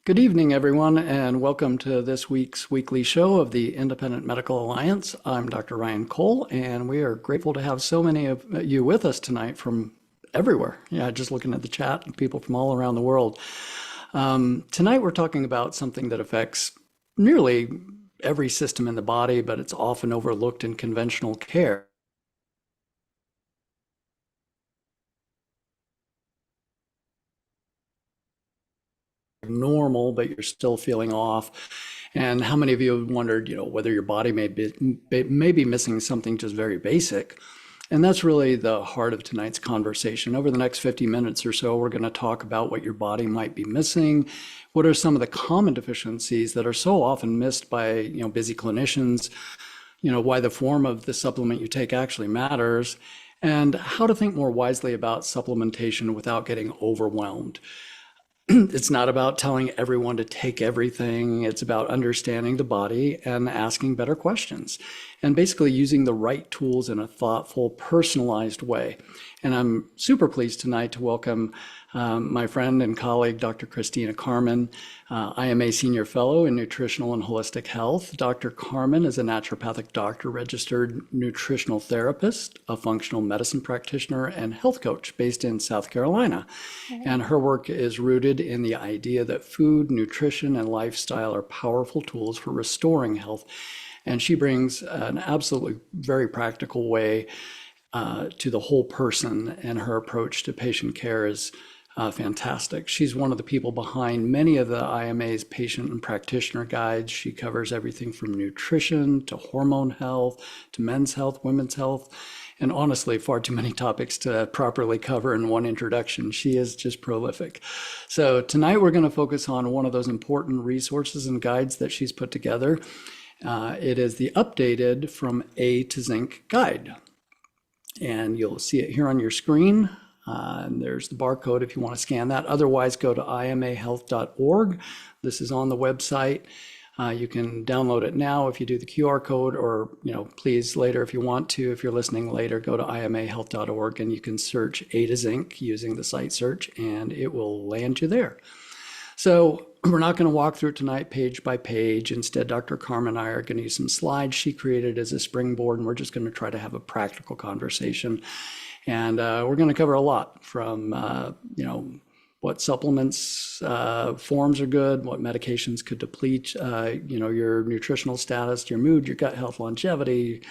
Good evening, everyone, and welcome to this week's weekly show of the Independent Medical Alliance. I'm Dr. Ryan Cole, and we are grateful to have so many of you with us tonight from everywhere. Yeah, just looking at the chat, people from all around the world. Tonight, we're talking about something that affects nearly every system in the body, but it's often overlooked in conventional care. Normal, but you're still feeling off. And how many of you have wondered, whether your body may be missing something just very basic? And that's really the heart of tonight's conversation. Over the next 50 minutes or so, we're going to talk about what your body might be missing. What are some of the common deficiencies that are so often missed by, busy clinicians? Why the form of the supplement you take actually matters, and how to think more wisely about supplementation without getting overwhelmed. It's not about telling everyone to take everything. It's about understanding the body and asking better questions and basically using the right tools in a thoughtful, personalized way. And I'm super pleased tonight to welcome my friend and colleague, Dr. Kristina Carman, IMA Senior Fellow in Nutritional and Holistic Health. Dr. Carman is a naturopathic doctor, registered nutritional therapist, a functional medicine practitioner, and health coach based in South Carolina. And her work is rooted in the idea that food, nutrition, and lifestyle are powerful tools for restoring health. And she brings an absolutely very practical way to the whole person, and her approach to patient care is fantastic. She's one of the people behind many of the IMA's patient and practitioner guides. She covers everything from nutrition to hormone health to men's health, women's health, and honestly, far too many topics to properly cover in one introduction. She is just prolific. So tonight we're going to focus on one of those important resources and guides that she's put together. It is the updated From A to Zinc guide. And you'll see it here on your screen. And there's the barcode if you want to scan that. Otherwise, go to imahealth.org. This is on the website. You can download it now if you do the QR code, or please later if you want to. If you're listening later, go to imahealth.org and you can search A to Zinc using the site search, and it will land you there. So we're not going to walk through it tonight page by page. Instead, Dr. Carman and I are going to use some slides she created as a springboard, and we're just going to try to have a practical conversation. And we're going to cover a lot from, what supplements forms are good, what medications could deplete, your nutritional status, your mood, your gut health, longevity.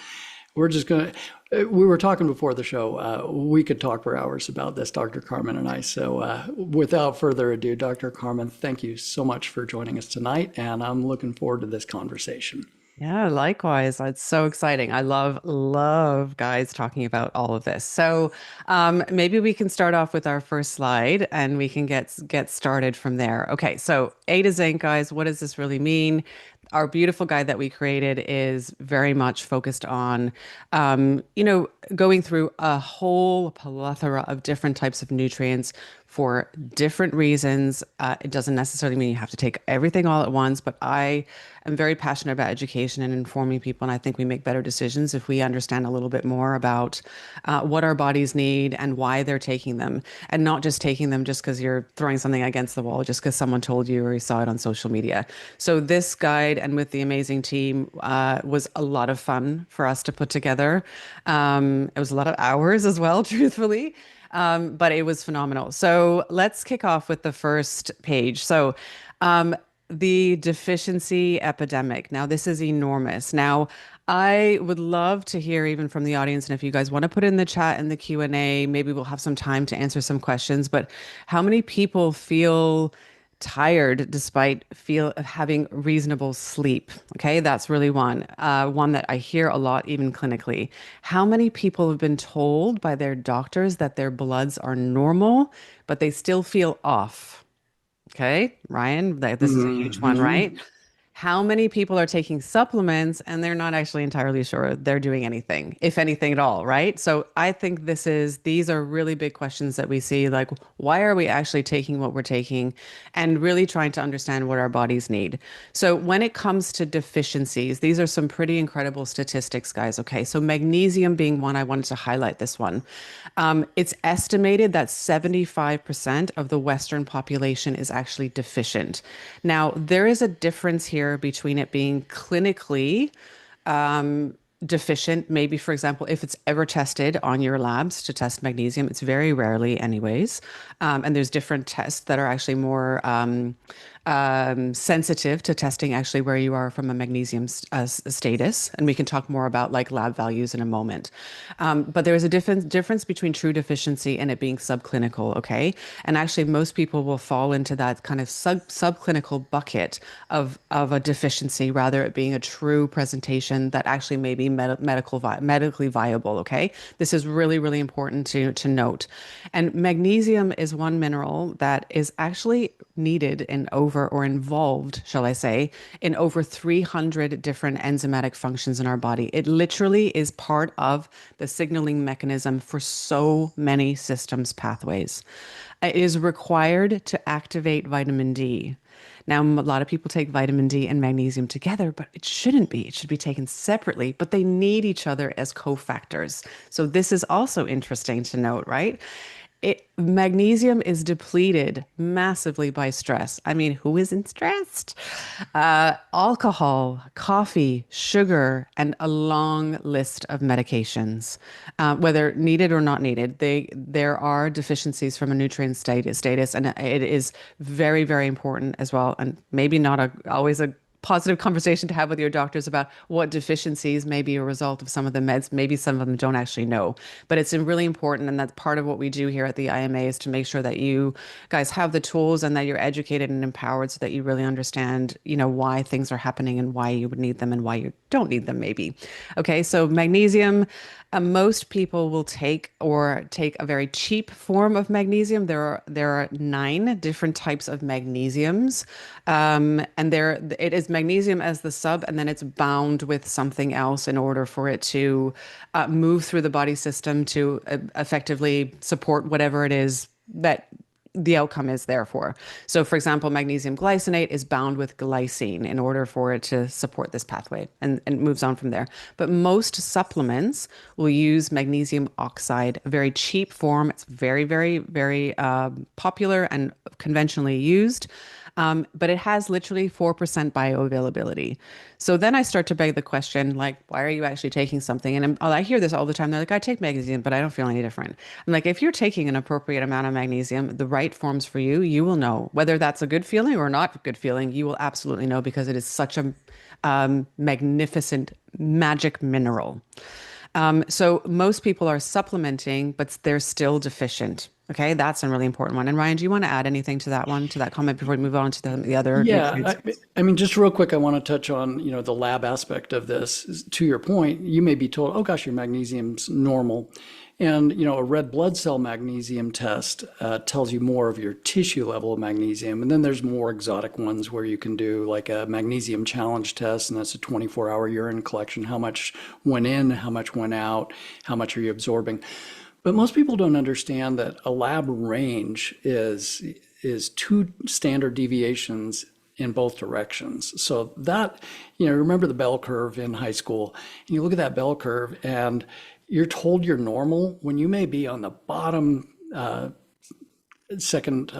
We were talking before the show, we could talk for hours about this, Dr. Carman and I. So without further ado, Dr. Carman, thank you so much for joining us tonight. And I'm looking forward to this conversation. Yeah, likewise. It's so exciting. I love guys talking about all of this. So maybe we can start off with our first slide and we can get started from there. Okay, so A to Zinc, guys, what does this really mean? Our beautiful guide that we created is very much focused on, going through a whole plethora of different types of nutrients for different reasons. It doesn't necessarily mean you have to take everything all at once, but I am very passionate about education and informing people. And I think we make better decisions if we understand a little bit more about what our bodies need and why they're taking them, and not just taking them just because you're throwing something against the wall, just because someone told you or you saw it on social media. So this guide, and with the amazing team, was a lot of fun for us to put together. It was a lot of hours as well, truthfully. But it was phenomenal. So let's kick off with the first page. So the deficiency epidemic. Now, this is enormous. Now, I would love to hear even from the audience, and if you guys want to put in the chat in the Q&A, maybe we'll have some time to answer some questions, but how many people feel tired despite feel having reasonable sleep? Okay, that's really one that I hear a lot, even clinically. How many people have been told by their doctors that their bloods are normal, but they still feel off? Okay, Ryan, this is a huge one, right? Hmm. How many people are taking supplements and they're not actually entirely sure they're doing anything, if anything at all, right? So I think these are really big questions that we see, like why are we actually taking what we're taking and really trying to understand what our bodies need. So when it comes to deficiencies, these are some pretty incredible statistics, guys. Okay, so magnesium being one, I wanted to highlight this one. It's estimated that 75% of the Western population is actually deficient. Now, there is a difference here between it being clinically deficient. Maybe, for example, if it's ever tested on your labs to test magnesium, it's very rarely, anyways. And there's different tests that are actually more sensitive to testing actually where you are from a magnesium status. And we can talk more about like lab values in a moment. But there is a difference between true deficiency and it being subclinical, okay? And actually, most people will fall into that kind of subclinical bucket of a deficiency, rather it being a true presentation that actually may be medically viable, okay? This is really, really important to note. And magnesium is one mineral that is actually needed in over or involved, shall I say, in over 300 different enzymatic functions in our body. It literally is part of the signaling mechanism for so many systems pathways. It is required to activate vitamin D. Now, a lot of people take vitamin D and magnesium together, but it shouldn't be. It should be taken separately, but they need each other as cofactors. So this is also interesting to note, right? Magnesium is depleted massively by stress. I mean, who isn't stressed? Alcohol, coffee, sugar, and a long list of medications, whether needed or not needed. There are deficiencies from a nutrient status, and it is very, very important as well. And maybe not always a positive conversation to have with your doctors about what deficiencies may be a result of some of the meds. Maybe some of them don't actually know, but it's really important. And that's part of what we do here at the IMA, is to make sure that you guys have the tools and that you're educated and empowered so that you really understand, why things are happening and why you would need them and why you don't need them maybe. Okay, so magnesium, most people will take a very cheap form of magnesium. There are 9 different types of magnesiums, and it is magnesium as the sub, and then it's bound with something else in order for it to move through the body system to effectively support whatever it is that the outcome is there for. So, for example, magnesium glycinate is bound with glycine in order for it to support this pathway, and it moves on from there. But most supplements will use magnesium oxide, a very cheap form. It's very, very, very popular and conventionally used. But it has literally 4% bioavailability. So then I start to beg the question, like, why are you actually taking something? And I hear this all the time. They're like, I take magnesium, but I don't feel any different. I'm like, if you're taking an appropriate amount of magnesium, the right forms for you, you will know whether that's a good feeling or not a good feeling. You will absolutely know, because it is such a magnificent magic mineral. So most people are supplementing, but they're still deficient. Okay, that's a really important one. And Ryan, do you want to add anything to that comment before we move on to the other Yeah, nutrients? I mean, just real quick, I want to touch on, the lab aspect of this. To your point, you may be told, oh gosh, your magnesium's normal. And, a red blood cell magnesium test tells you more of your tissue level of magnesium. And then there's more exotic ones where you can do like a magnesium challenge test, and that's a 24-hour urine collection. How much went in, how much went out, how much are you absorbing? But most people don't understand that a lab range is 2 standard deviations in both directions. So that, remember the bell curve in high school. And you look at that bell curve and you're told you're normal when you may be on the bottom second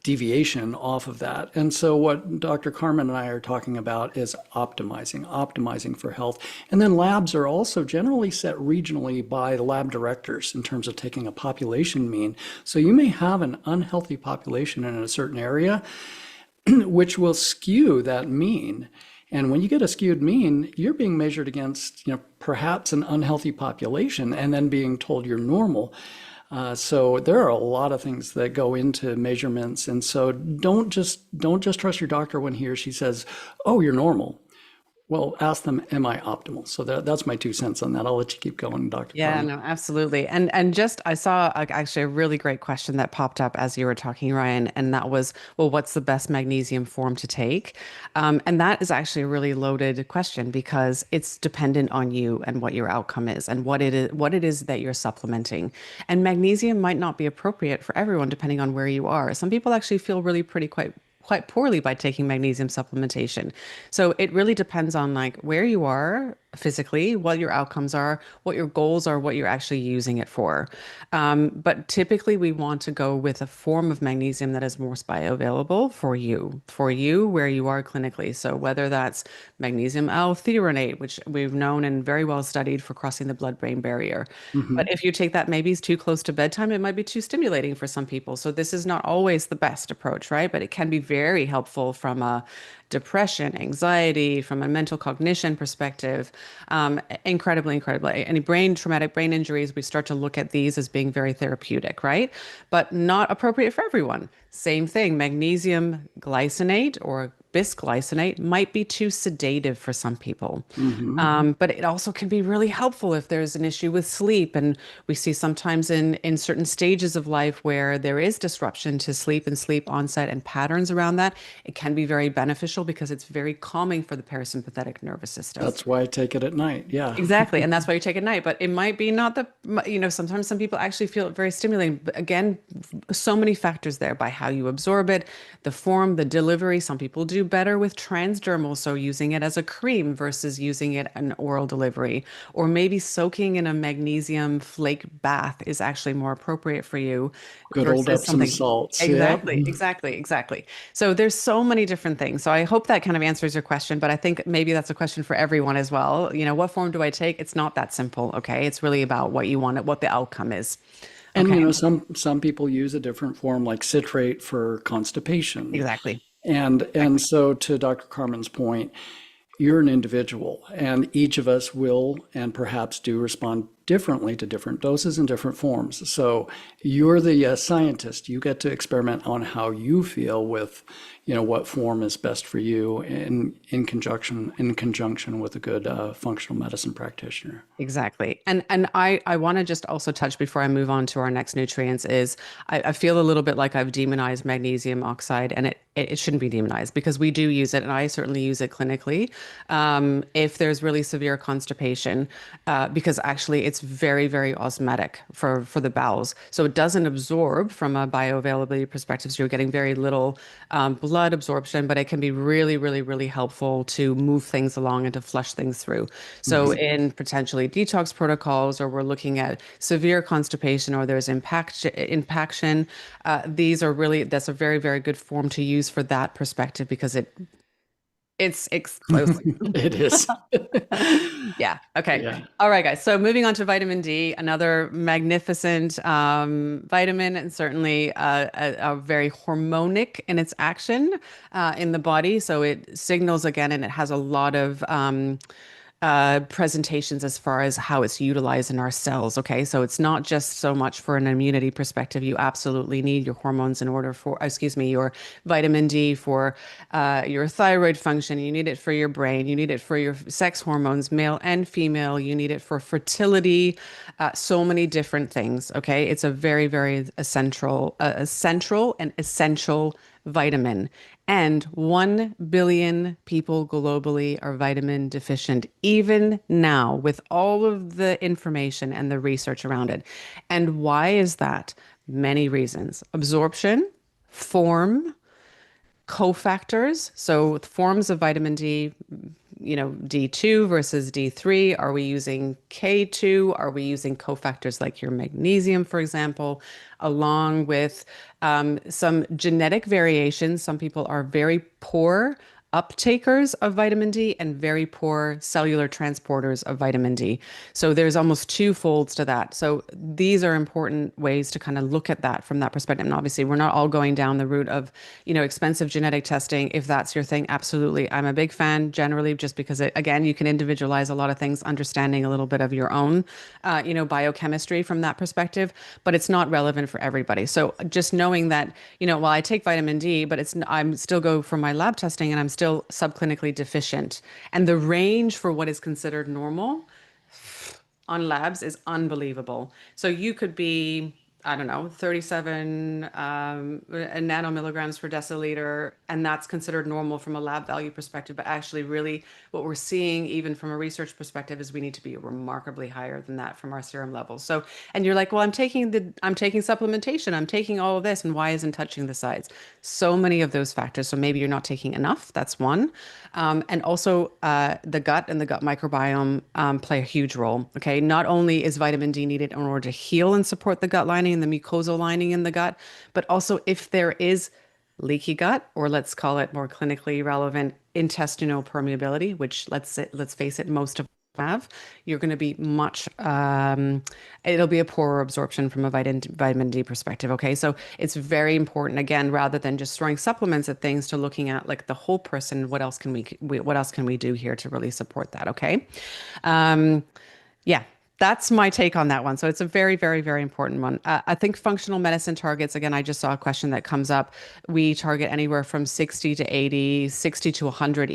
deviation off of that. And so what Dr. Carman and I are talking about is optimizing for health. And then labs are also generally set regionally by the lab directors in terms of taking a population mean. So you may have an unhealthy population in a certain area, which will skew that mean. And when you get a skewed mean, you're being measured against, perhaps an unhealthy population and then being told you're normal. So there are a lot of things that go into measurements. And so don't just trust your doctor when he or she says, "Oh, you're normal." Well, ask them, "Am I optimal?" So that's my 2 cents on that. I'll let you keep going, Dr. Yeah, Carmen. no, absolutely. And just I saw actually a really great question that popped up as you were talking, Ryan, and that was, well, what's the best magnesium form to take? And that is actually a really loaded question because it's dependent on you and what your outcome is and what it is that you're supplementing. And magnesium might not be appropriate for everyone depending on where you are. Some people actually feel really pretty quite poorly by taking magnesium supplementation. So it really depends on like where you are physically, what your outcomes are, what your goals are, what you're actually using it for. But typically we want to go with a form of magnesium that is most bioavailable for you where you are clinically. So whether that's magnesium L-threonate, which we've known and very well studied for crossing the blood-brain barrier. Hmm. But if you take that maybe it's too close to bedtime, it might be too stimulating for some people. So this is not always the best approach, right? But it can be very helpful from a depression, anxiety, from a mental cognition perspective. Incredibly, incredibly. Any traumatic brain injuries, we start to look at these as being very therapeutic, right? But not appropriate for everyone. Same thing, magnesium glycinate or bisglycinate might be too sedative for some people. Hmm. But it also can be really helpful if there's an issue with sleep. And we see sometimes in certain stages of life where there is disruption to sleep and sleep onset and patterns around that, it can be very beneficial because it's very calming for the parasympathetic nervous system. That's why I take it at night. Yeah. Exactly. And that's why you take at night. But it might be not sometimes some people actually feel it very stimulating. But again, so many factors there by how you absorb it, the form, the delivery. Some people do better with transdermal, so using it as a cream versus using it an oral delivery. Or maybe soaking in a magnesium flake bath is actually more appropriate for you Good old versus Epsom something. salts. Yeah. Exactly, exactly, exactly. So there's so many different things. So I hope that kind of answers your question, but I think maybe that's a question for everyone as well. What form do I take? It's not that simple, okay? It's really about what you want, what the outcome is. And Okay, some people use a different form like citrate for constipation. exactly. And Exactly. so to Dr. Carmen's point, you're an individual, and each of us will and perhaps do respond differently to different doses and different forms. So you're the scientist. You get to experiment on how you feel with, what form is best for you in conjunction with a good functional medicine practitioner. Exactly. And I want to just also touch before I move on to our next nutrients is I feel a little bit like I've demonized magnesium oxide and it shouldn't be demonized because we do use it and I certainly use it clinically if there's really severe constipation because actually it's very, very osmotic for the bowels. So it doesn't absorb from a bioavailability perspective. So you're getting very little blood absorption, but it can be really, really, really helpful to move things along and to flush things through. So Mhm. in potentially detox protocols, or we're looking at severe constipation, or there's impaction, that's a very, very good form to use for that perspective because it's explosive. It is. Yeah. Okay. Yeah. All right, guys. So moving on to vitamin D, another magnificent vitamin, and certainly a very hormonic in its action in the body. So it signals again, and it has a lot of presentations as far as how it's utilized in our cells. Okay, so it's not just so much for an immunity perspective. You absolutely need your hormones in order for, excuse me, your vitamin D for your thyroid function. You need it for your brain. You need it for your sex hormones, male and female. You need it for fertility. So many different things. Okay, it's a very, very central and essential vitamin. And 1 billion people globally are vitamin deficient, even now, with all of the information and the research around it. And why is that? Many reasons. Absorption, form, cofactors. So forms of vitamin D, D2 versus D3. Are we using K2? Are we using cofactors like your magnesium, for example, along with some genetic variations? Some people are very poor uptakers of vitamin D and very poor cellular transporters of vitamin D. So there's almost two folds to that. So these are important ways to kind of look at that from that perspective. And obviously, we're not all going down the route of, expensive genetic testing. If that's your thing, absolutely. I'm a big fan generally just because again, you can individualize a lot of things, understanding a little bit of your own, biochemistry from that perspective, but it's not relevant for everybody. So just knowing that, while I take vitamin D, but I'm still go for my lab testing and I'm still subclinically deficient. And the range for what is considered normal on labs is unbelievable. So you could be, I don't know, 37 nanomilligrams per deciliter, and that's considered normal from a lab value perspective. But actually, really, what we're seeing, even from a research perspective, is we need to be remarkably higher than that from our serum levels. So, and you're like, well, I'm taking supplementation, I'm taking all of this, and why isn't touching the sides? So many of those factors. So maybe you're not taking enough. That's one. And also, the gut and the gut microbiome play a huge role. Okay. Not only is vitamin D needed in order to heal and support the gut lining and the mucosal lining in the gut, but also if there is leaky gut, or let's call it more clinically relevant intestinal permeability, which let's face it, most of us have, you're going to be it'll be a poorer absorption from a vitamin D perspective. Okay. So it's very important, again, rather than just throwing supplements at things, to looking at like the whole person. What else can what else can we do here to really support that? Okay. Um, yeah, that's my take on that one. So it's a very, very, very important one. I think functional medicine targets, again, I just saw a question that comes up. We target anywhere from 60 to 80, 60 to 100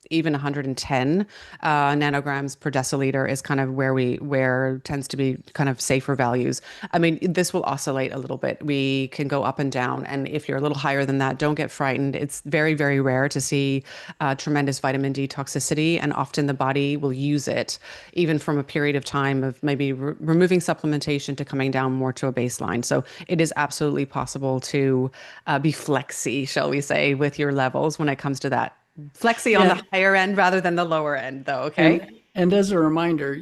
even 110 nanograms per deciliter is kind of where tends to be kind of safer values. I mean, this will oscillate a little bit. We can go up and down. And if you're a little higher than that, don't get frightened. It's very, very rare to see tremendous vitamin D toxicity. And often the body will use it even from a period of time of maybe removing supplementation to coming down more to a baseline. So it is absolutely possible to be flexy, shall we say, with your levels when it comes to that. Flexi on Yeah. the higher end rather than the lower end, though. Okay. And as a reminder,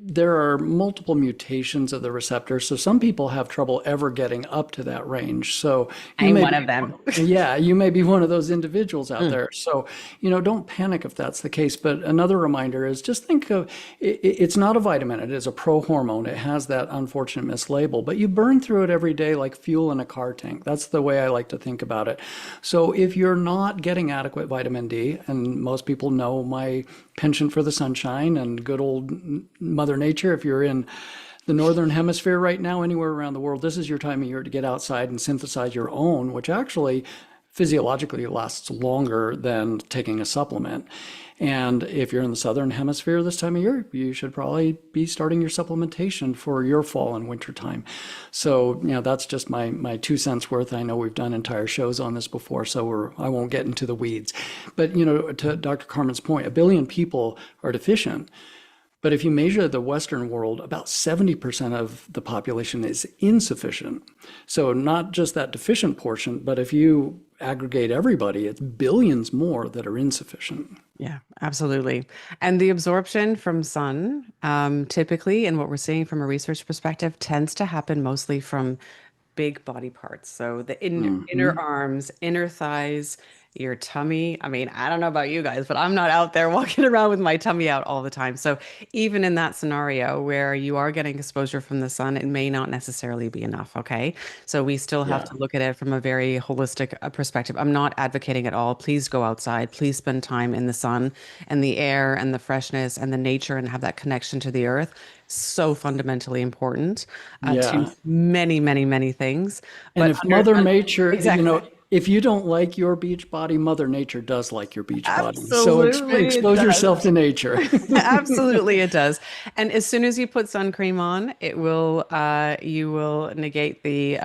there are multiple mutations of the receptor. So some people have trouble ever getting up to that range. So you I'm may one be, of them. yeah, you may be one of those individuals out there. So, don't panic if that's the case. But another reminder is just think of it's not a vitamin. It is a prohormone. It has that unfortunate mislabel, but you burn through it every day like fuel in a car tank. That's the way I like to think about it. So if you're not getting adequate vitamin D, and most people know my penchant for the sunshine and good old Mother Nature. If you're in the northern hemisphere right now, anywhere around the world, this is your time of year to get outside and synthesize your own, which actually physiologically lasts longer than taking a supplement. And if you're in the southern hemisphere this time of year, you should probably be starting your supplementation for your fall and winter time. So, that's just my 2 cents worth. I know we've done entire shows on this before, so I won't get into the weeds. But, to Dr. Carman's point, 1 billion people are deficient. But if you measure the Western world, about 70% of the population is insufficient. So not just that deficient portion, but if you aggregate everybody, it's billions more that are insufficient. Yeah, absolutely. And the absorption from sun, typically, and what we're seeing from a research perspective, tends to happen mostly from big body parts. So the inner arms, inner thighs, your tummy. I mean, I don't know about you guys, but I'm not out there walking around with my tummy out all the time. So even in that scenario where you are getting exposure from the sun, it may not necessarily be enough. Okay. So we still have Yeah. to look at it from a very holistic perspective. I'm not advocating at all. Please go outside. Please spend time in the sun and the air and the freshness and the nature and have that connection to the earth. So fundamentally important to Yeah. many, many, many things. And But if Mother Nature, exactly. if you don't like your beach body, Mother Nature does like your beach body. So Absolutely, it expose does. yourself to nature. Absolutely, it does. And as soon as you put sun cream on, you will negate the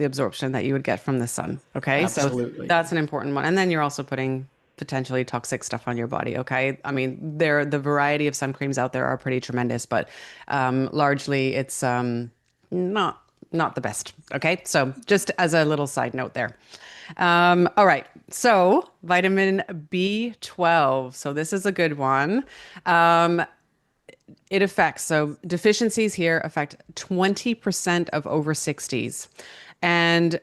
absorption that you would get from the sun. Okay, so Absolutely. that's an important one. And then you're also putting potentially toxic stuff on your body. Okay, I mean, the variety of sun creams out there are pretty tremendous, but largely it's not the best. Okay, so just as a little side note there. All right. So vitamin B12. So this is a good one. Um, it affects, so deficiencies here affect 20% of over 60s. And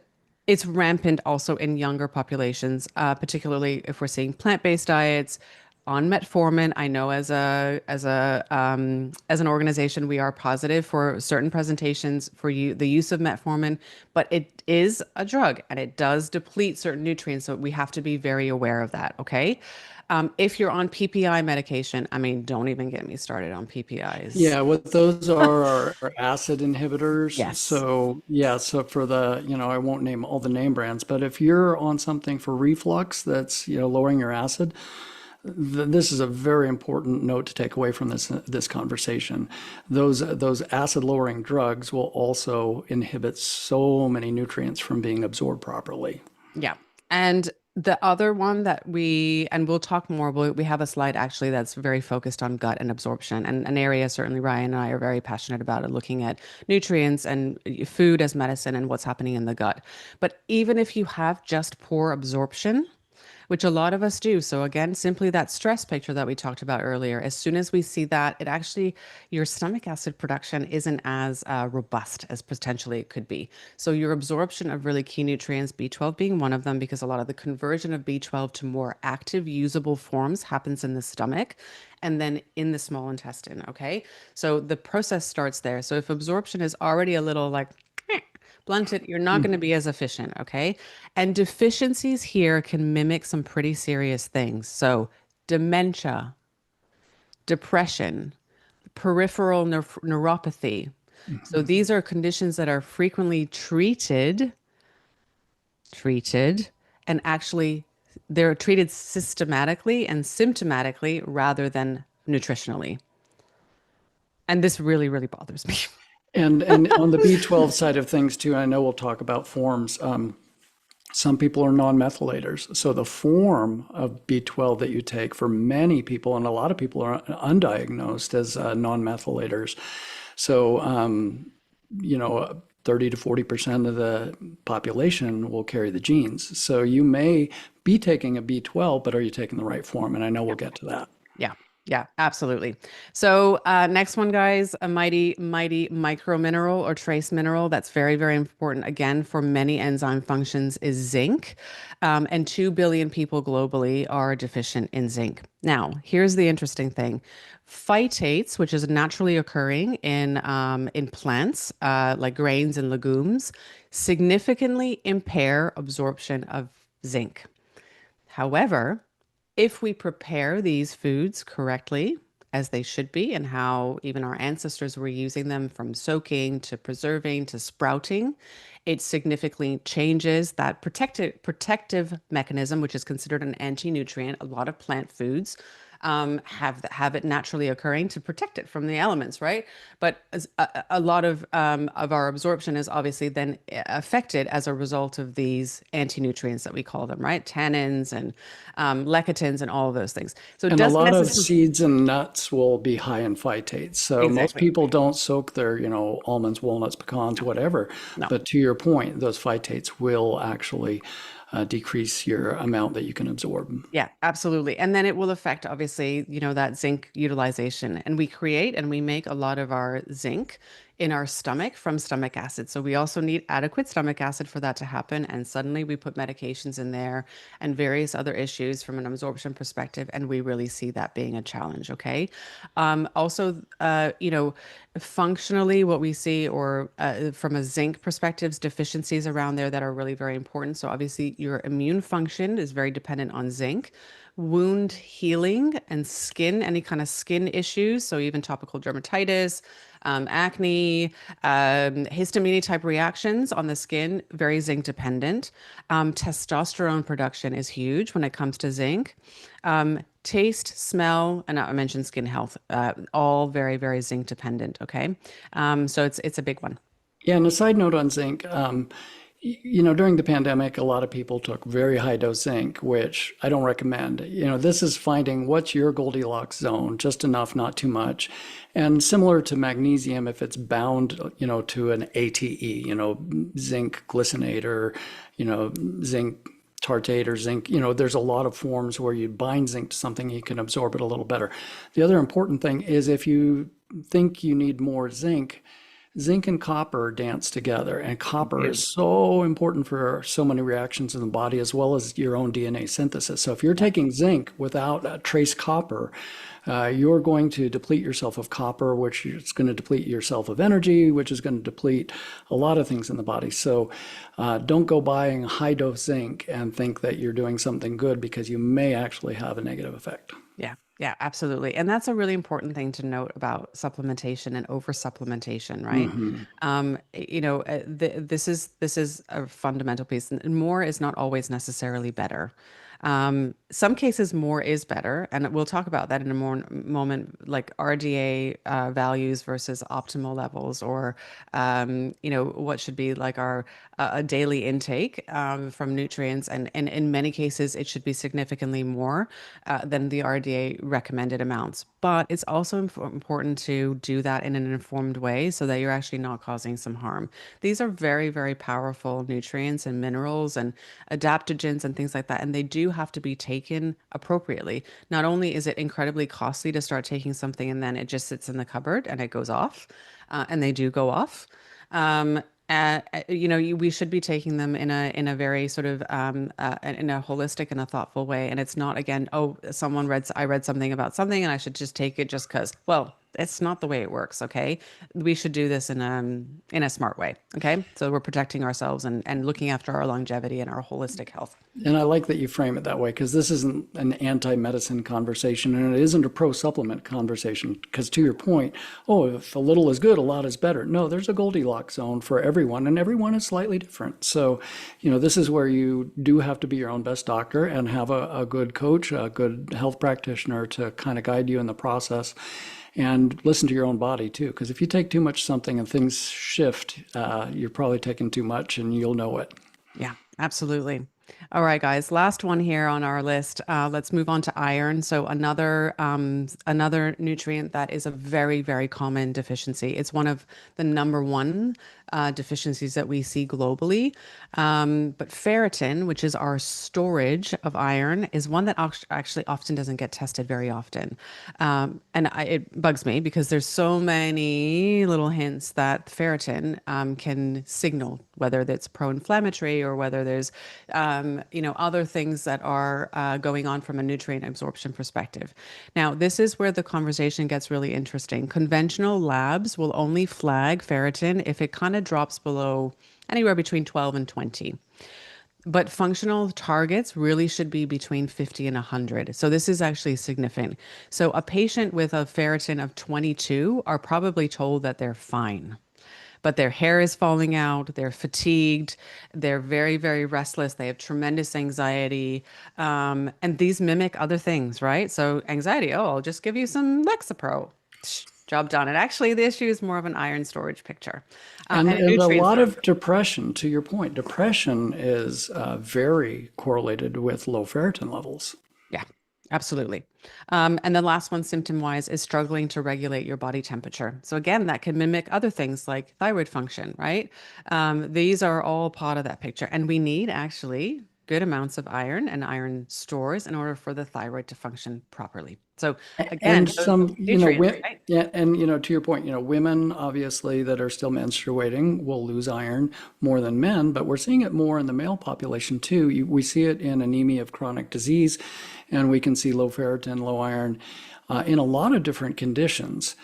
It's rampant also in younger populations, particularly if we're seeing plant-based diets on metformin. I know as an organization, we are positive for certain presentations for you the use of metformin, but it is a drug and it does deplete certain nutrients, so we have to be very aware of that. Okay. If you're on PPI medication, I mean, don't even get me started on PPIs. Yeah, what those are are acid inhibitors. Yes. So yeah, so for the, I won't name all the name brands, but if you're on something for reflux that's, lowering your acid, this is a very important note to take away from this conversation. Those acid lowering drugs will also inhibit so many nutrients from being absorbed properly. Yeah. And the other one that and we'll talk more, we have a slide actually that's very focused on gut and absorption, and an area certainly Ryan and I are very passionate about it, looking at nutrients and food as medicine and what's happening in the gut. But even if you have just poor absorption, which a lot of us do. So again, simply that stress picture that we talked about earlier, as soon as we see that, it actually, your stomach acid production isn't as robust as potentially it could be. So your absorption of really key nutrients, B12 being one of them, because a lot of the conversion of B12 to more active, usable forms happens in the stomach and then in the small intestine. Okay. So the process starts there. So if absorption is already a little like, blunted, you're not going to be as efficient, okay? And deficiencies here can mimic some pretty serious things. So, dementia, depression, peripheral neuropathy. So, these are conditions that are frequently treated, and actually they're treated systematically and symptomatically rather than nutritionally. And this really, really bothers me. And on the B12 side of things too, I know we'll talk about forms. Some people are non-methylators. So the form of B12 that you take for many people, and a lot of people are undiagnosed as non-methylators. So, 30 to 40% of the population will carry the genes. So you may be taking a B12, but are you taking the right form? And I know we'll get to that. Yeah. Yeah, absolutely. So next one, guys, a mighty micro mineral or trace mineral that's very, very important, again, for many enzyme functions is zinc. And 2 billion people globally are deficient in zinc. Now, here's the interesting thing. Phytates, which is naturally occurring in plants like grains and legumes, significantly impair absorption of zinc. However, if we prepare these foods correctly, as they should be, and how even our ancestors were using them from soaking to preserving to sprouting, it significantly changes that protective mechanism, which is considered an anti-nutrient. A lot of plant foods have it naturally occurring to protect it from the elements, right? But a lot of our absorption is obviously then affected as a result of these anti-nutrients that we call them, right? Tannins and lecithins and all of those things. So it And a doesn't lot of necessarily seeds and nuts will be high in phytates. So most exactly. people don't soak their, almonds, walnuts, pecans, whatever. No. But to your point, those phytates will actually decrease your amount that you can absorb. Yeah, absolutely. And then it will affect, obviously, that zinc utilization. And we create and we make a lot of our zinc in our stomach from stomach acid. So we also need adequate stomach acid for that to happen. And suddenly we put medications in there and various other issues from an absorption perspective. And we really see that being a challenge. Okay. Also, functionally, what we see, or from a zinc perspective, deficiencies around there that are really very important. So obviously, your immune function is very dependent on zinc. Wound healing and skin, any kind of skin issues, so even topical dermatitis, acne, histamine type reactions on the skin, very zinc dependent. Testosterone production is huge when it comes to zinc. Taste, smell, and I mentioned skin health, all very, very zinc dependent. Okay. So it's a big one. Yeah, and a side note on zinc, during the pandemic, a lot of people took very high dose zinc, which I don't recommend. This is finding what's your Goldilocks zone, just enough, not too much. And similar to magnesium, if it's bound, to an ATE, zinc glycinate or, zinc tartrate or zinc, there's a lot of forms where you bind zinc to something, you can absorb it a little better. The other important thing is if you think you need more zinc, zinc and copper dance together, and copper is Do. so important for so many reactions in the body as well as your own DNA synthesis. So if you're Yeah. taking zinc without trace copper, you're going to deplete yourself of copper, which is going to deplete yourself of energy, which is going to deplete a lot of things in the body. So don't go buying high dose zinc and think that you're doing something good, because you may actually have a negative effect. Yeah, yeah, absolutely. And that's a really important thing to note about supplementation and over supplementation, right? Hmm. This is a fundamental piece, and more is not always necessarily better. Some cases more is better, and we'll talk about that in a more moment, like RDA values versus optimal levels, or what should be like our a daily intake from nutrients, and in many cases it should be significantly more than the RDA recommended amounts. But it's also important to do that in an informed way so that you're actually not causing some harm. These are very, very powerful nutrients and minerals and adaptogens and things like that. And they do have to be taken appropriately. Not only is it incredibly costly to start taking something and then it just sits in the cupboard and it goes off, and they do go off. Um, we should be taking them in a very sort of in a holistic and a thoughtful way. And it's not again, oh, I read something about something and I should just take it just because. Well, it's not the way it works. Okay, we should do this in a smart way. Okay, so we're protecting ourselves and looking after our longevity and our holistic health. And I like that you frame it that way, because this isn't an anti-medicine conversation and it isn't a pro-supplement conversation. Because to your point, oh, if a little is good, a lot is better. No, there's a Goldilocks zone for everyone, and everyone is slightly different. So, this is where you do have to be your own best doctor and have a good coach, a good health practitioner to kind of guide you in the process. And listen to your own body too, because if you take too much something and things shift, you're probably taking too much and you'll know it. Yeah, absolutely. All right, guys. Last one here on our list. Let's move on to iron. So another nutrient that is a very, very common deficiency. It's one of the number one deficiencies that we see globally. But ferritin, which is our storage of iron, is one that actually often doesn't get tested very often. It bugs me because there's so many little hints that ferritin can signal, whether that's pro-inflammatory or whether there's other things that are going on from a nutrient absorption perspective. Now, this is where the conversation gets really interesting. Conventional labs will only flag ferritin if it kind of drops below anywhere between 12 and 20. But functional targets really should be between 50 and 100. So this is actually significant. So a patient with a ferritin of 22 are probably told that they're fine, but their hair is falling out, they're fatigued, they're very, very restless, they have tremendous anxiety. And these mimic other things, right? So anxiety, oh, I'll just give you some Lexapro. Job done. And actually, the issue is more of an iron storage picture And, and a and a nutrient lot storage. of depression, to your point, depression is very correlated with low ferritin levels. Yeah, absolutely. And the last one, symptom-wise, is struggling to regulate your body temperature. So again, that can mimic other things like thyroid function, right? These are all part of that picture. And we need actually good amounts of iron and iron stores in order for the thyroid to function properly. So again, And those some, nutrients, right? yeah, and to your point, women obviously that are still menstruating will lose iron more than men, but we're seeing it more in the male population too. We see it in anemia of chronic disease, and we can see low ferritin, low iron in a lot of different conditions.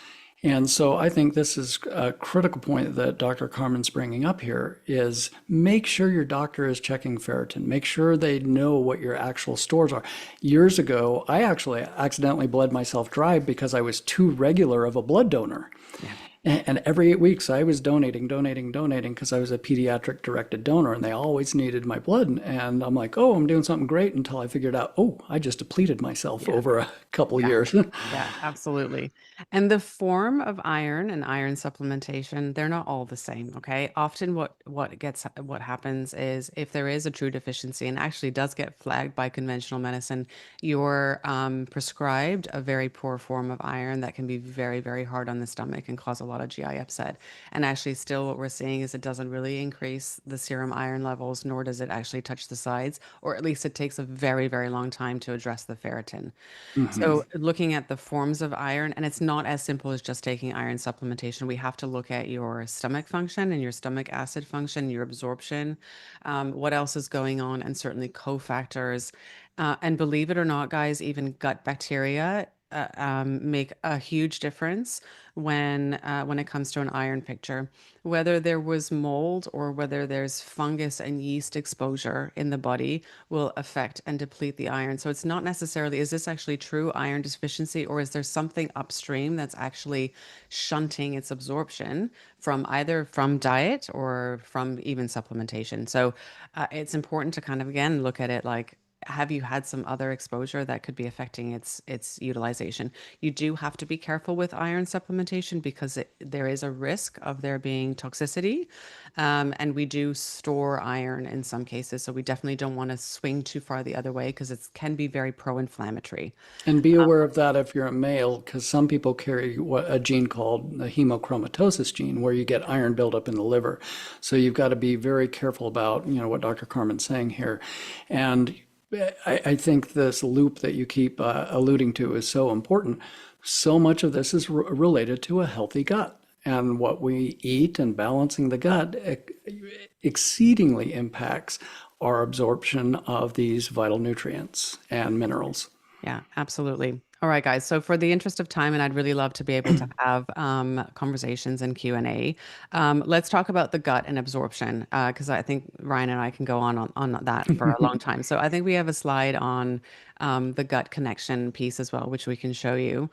And so I think this is a critical point that Dr. Carmen's bringing up here is make sure your doctor is checking ferritin. Make sure they know what your actual stores are. Years ago, I actually accidentally bled myself dry because I was too regular of a blood donor. Yeah. And every 8 weeks, I was donating because I was a pediatric directed donor and they always needed my blood. And I'm like, oh, I'm doing something great until I figured out, oh, I just depleted myself Yeah. over a couple Yeah. years. Yeah, absolutely. And the form of iron and iron supplementation, they're not all the same, okay? Often what happens is if there is a true deficiency and actually does get flagged by conventional medicine, you're prescribed a very poor form of iron that can be very, very hard on the stomach and cause a lot lot of GI upset. And actually, still what we're seeing is it doesn't really increase the serum iron levels, nor does it actually touch the sides, or at least it takes a very, very long time to address the ferritin. Hmm. So, looking at the forms of iron, and it's not as simple as just taking iron supplementation. We have to look at your stomach function and your stomach acid function, your absorption, what else is going on, and certainly cofactors. And believe it or not, guys, even gut bacteria make a huge difference when it comes to an iron picture. Whether there was mold or whether there's fungus and yeast exposure in the body will affect and deplete the iron. So it's not necessarily, is this actually true iron deficiency, or is there something upstream that's actually shunting its absorption from either from diet or from even supplementation? So it's important to kind of again look at it like, have you had some other exposure that could be affecting its utilization? You do have to be careful with iron supplementation because there is a risk of there being toxicity, and we do store iron in some cases, so we definitely don't want to swing too far the other way because it can be very pro-inflammatory. And be aware of that if you're a male, because some people carry a gene called the hemochromatosis gene, where you get iron buildup in the liver. So you've got to be very careful about, what Dr. Carmen's saying here. And I think this loop that you keep alluding to is so important. So much of this is related to a healthy gut. And what we eat and balancing the gut exceedingly impacts our absorption of these vital nutrients and minerals. Yeah, absolutely. All right, guys. So for the interest of time, and I'd really love to be able to have conversations and Q&A, let's talk about the gut and absorption, because I think Ryan and I can go on that for a long time. So I think we have a slide on the gut connection piece as well, which we can show you.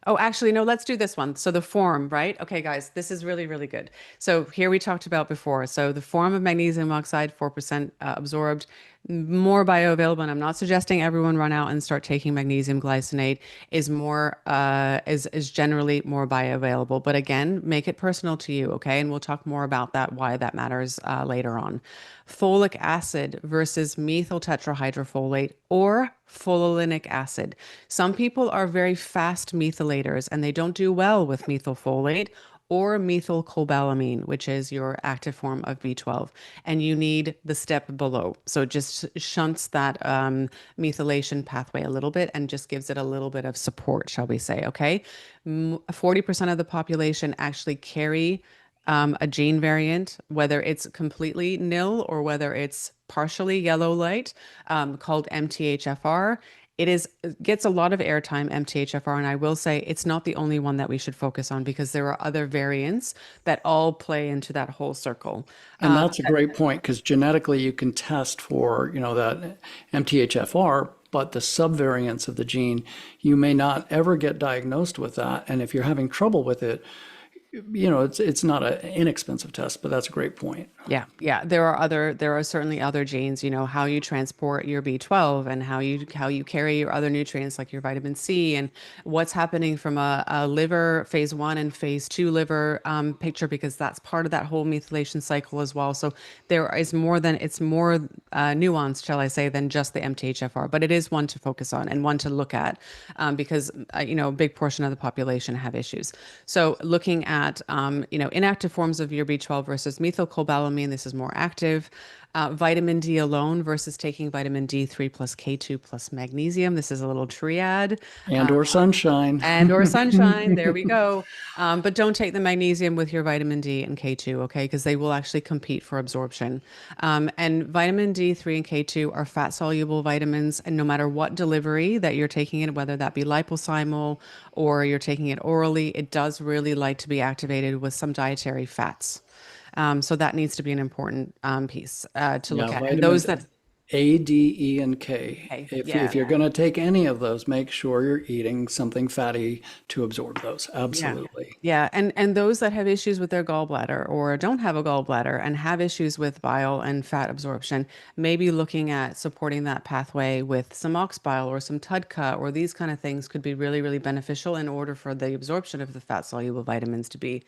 Oh, actually, no, let's do this one. So the form, right? Okay, guys, this is really, really good. So here we talked about before. So the form of magnesium oxide, 4% absorbed, more bioavailable. And I'm not suggesting everyone run out and start taking magnesium glycinate is generally more bioavailable. But again, make it personal to you, okay? And we'll talk more about that, why that matters later on. Folic acid versus methyl tetrahydrofolate or folinic acid. Some people are very fast methylators and they don't do well with methylfolate or methylcobalamin, which is your active form of B12. And you need the step below. So it just shunts that methylation pathway a little bit and just gives it a little bit of support, shall we say, okay? 40% of the population actually carry a gene variant, whether it's completely nil or whether it's partially yellow light, called MTHFR. It gets a lot of airtime, MTHFR, and I will say it's not the only one that we should focus on because there are other variants that all play into that whole circle. And that's a great point because genetically you can test for, that MTHFR, but the subvariants of the gene, you may not ever get diagnosed with that. And if you're having trouble with it, it's not an inexpensive test, but that's a great point. Yeah, yeah. There are certainly other genes, how you transport your B12 and how you carry your other nutrients like your vitamin C and what's happening from a liver phase 1 and phase 2 liver picture, because that's part of that whole methylation cycle as well. So it's more nuanced, shall I say, than just the MTHFR, but it is one to focus on and one to look at because a big portion of the population have issues. So looking at inactive forms of your B12 versus methylcobalamin, this is more active. Vitamin D alone versus taking vitamin D3 plus K2 plus magnesium. This is a little triad. And or sunshine. And or sunshine. There we go. But don't take the magnesium with your vitamin D and K2, okay? Because they will actually compete for absorption. And vitamin D3 and K2 are fat soluble vitamins. And no matter what delivery that you're taking it, whether that be liposomal or you're taking it orally, it does really like to be activated with some dietary fats. So that needs to be an important piece to look Yeah, at. And those vitamins that, A, D, E, and K. okay, If you're going to take any of those, make sure you're eating something fatty to absorb those. yeah. Absolutely. Yeah, and those that have issues with their gallbladder or don't have a gallbladder and have issues with bile and fat absorption, maybe looking at supporting that pathway with some ox bile or some TUDCA or these kind of things could be really, really beneficial in order for the absorption of the fat soluble vitamins to be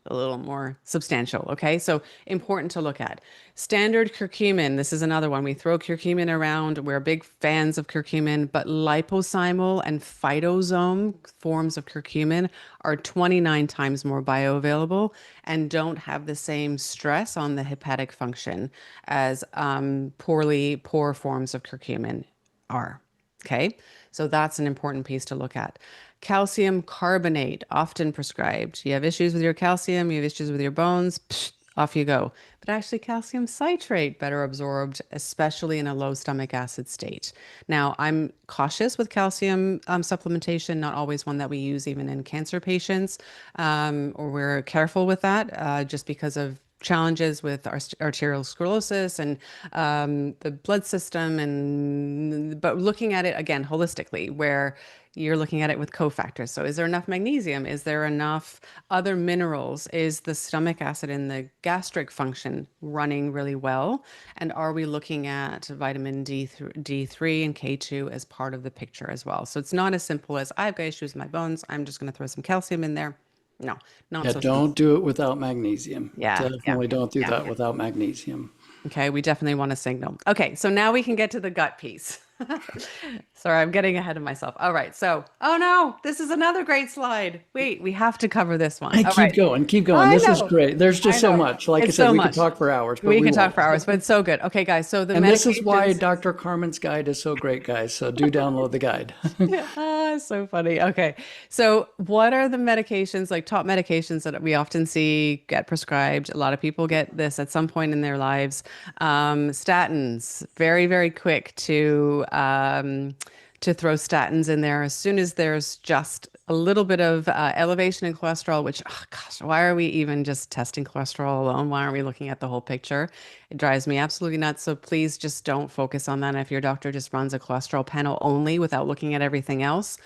a little more substantial. Okay, so important to look at. Standard curcumin, this is another one. We throw curcumin around. We're big fans of curcumin, but liposomal and phytosome forms of curcumin are 29 times more bioavailable and don't have the same stress on the hepatic function as poor forms of curcumin are. Okay, so that's an important piece to look at. Calcium carbonate, often prescribed. You have issues with your calcium, you have issues with your bones, psh, off you go. But actually, calcium citrate better absorbed, especially in a low stomach acid state. Now, I'm cautious with calcium supplementation, not always one that we use even in cancer patients, or we're careful with that just because of challenges with arterial sclerosis and the blood system, and but looking at it again holistically, where you're looking at it with cofactors. So is there enough magnesium? Is there enough other minerals? Is the stomach acid and the gastric function running really well? And are we looking at vitamin D3 and K2 as part of the picture as well? So it's not as simple as I've got issues with my bones, I'm just going to throw some calcium in there. No, not Yeah, so simple. don't do it without magnesium. Yeah, yeah, Definitely don't do yeah. that without magnesium. Okay, we definitely want a signal. Okay, so now we can get to the gut piece. Sorry, I'm getting ahead of myself. All right, so, oh no, this is another great slide. Wait, we have to cover this one. Hey, All right. keep going, keep going. I This is know. great. There's I just so know. much. Like I It's said, so we could much. talk for hours, but We we can talk won't. for hours, but it's so good. Okay, guys, so the And this is why medications. Dr. Carmen's guide is so great, guys. So do download the guide. So funny. Okay. So, what are the medications, like top medications that we often see get prescribed? A lot of people get this at some point in their lives. Statins, very, very quick to throw statins in there as soon as there's just a little bit of elevation in cholesterol, which, oh gosh, why are we even just testing cholesterol alone? Why aren't we looking at the whole picture? It drives me absolutely nuts. So please just don't focus on that. If your doctor just runs a cholesterol panel only without looking at everything else,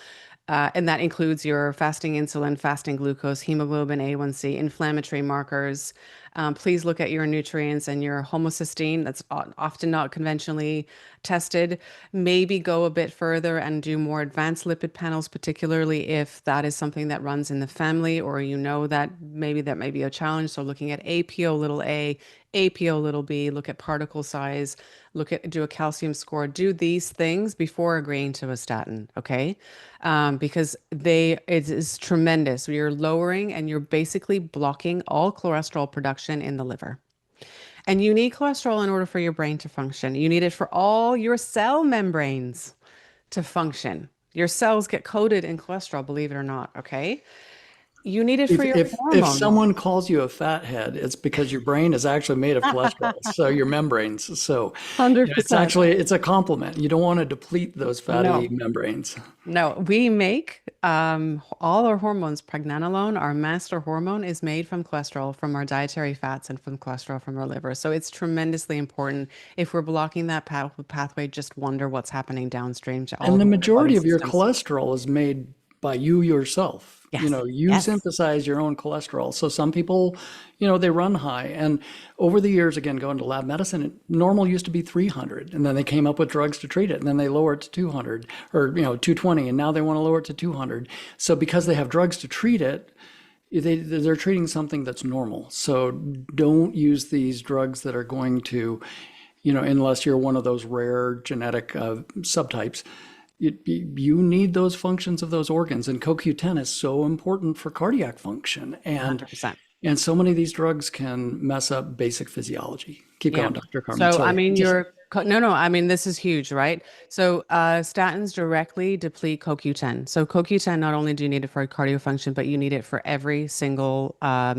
and that includes your fasting insulin, fasting glucose, hemoglobin A1C, inflammatory markers. Please look at your nutrients and your homocysteine. That's often not conventionally tested. Maybe go a bit further and do more advanced lipid panels, particularly if that is something that runs in the family or you know that maybe that may be a challenge. So looking at APO little a, APO little b, look at particle size, do a calcium score, do these things before agreeing to a statin, okay? Because it is tremendous. You're lowering and you're basically blocking all cholesterol production in the liver. And you need cholesterol in order for your brain to function. You need it for all your cell membranes to function. Your cells get coated in cholesterol, believe it or not, okay? You need it If for your if hormones. someone calls you a fathead, it's because your brain is actually made of cholesterol, so your membranes. So it's 100%. actually it's a compliment. You don't want to deplete those fatty No. membranes. No, we make all our hormones. Pregnenolone, our master hormone, is made from cholesterol, from our dietary fats, and from cholesterol from our liver. So it's tremendously important. If we're blocking that pathway, just wonder what's happening downstream to all And of the our metabolic majority of your systems. cholesterol is made by you yourself. You Yes, know, you yes. synthesize your own cholesterol. So some people, they run high. And over the years, again, going to lab medicine, normal used to be 300. And then they came up with drugs to treat it. And then they lower it to 200 or, 220. And now they want to lower it to 200. So because they have drugs to treat it, they're treating something that's normal. So don't use these drugs that are going to, unless you're one of those rare genetic subtypes, you need those functions of those organs, and CoQ10 is so important for cardiac function, and 100%. and so many of these drugs can mess up basic physiology. Keep Yeah. going, Dr. Carmen. So, I Sorry, mean, just no, no, I mean, this is huge, right? So, statins directly deplete CoQ10. So, CoQ10, not only do you need it for cardio function, but you need it for every single, all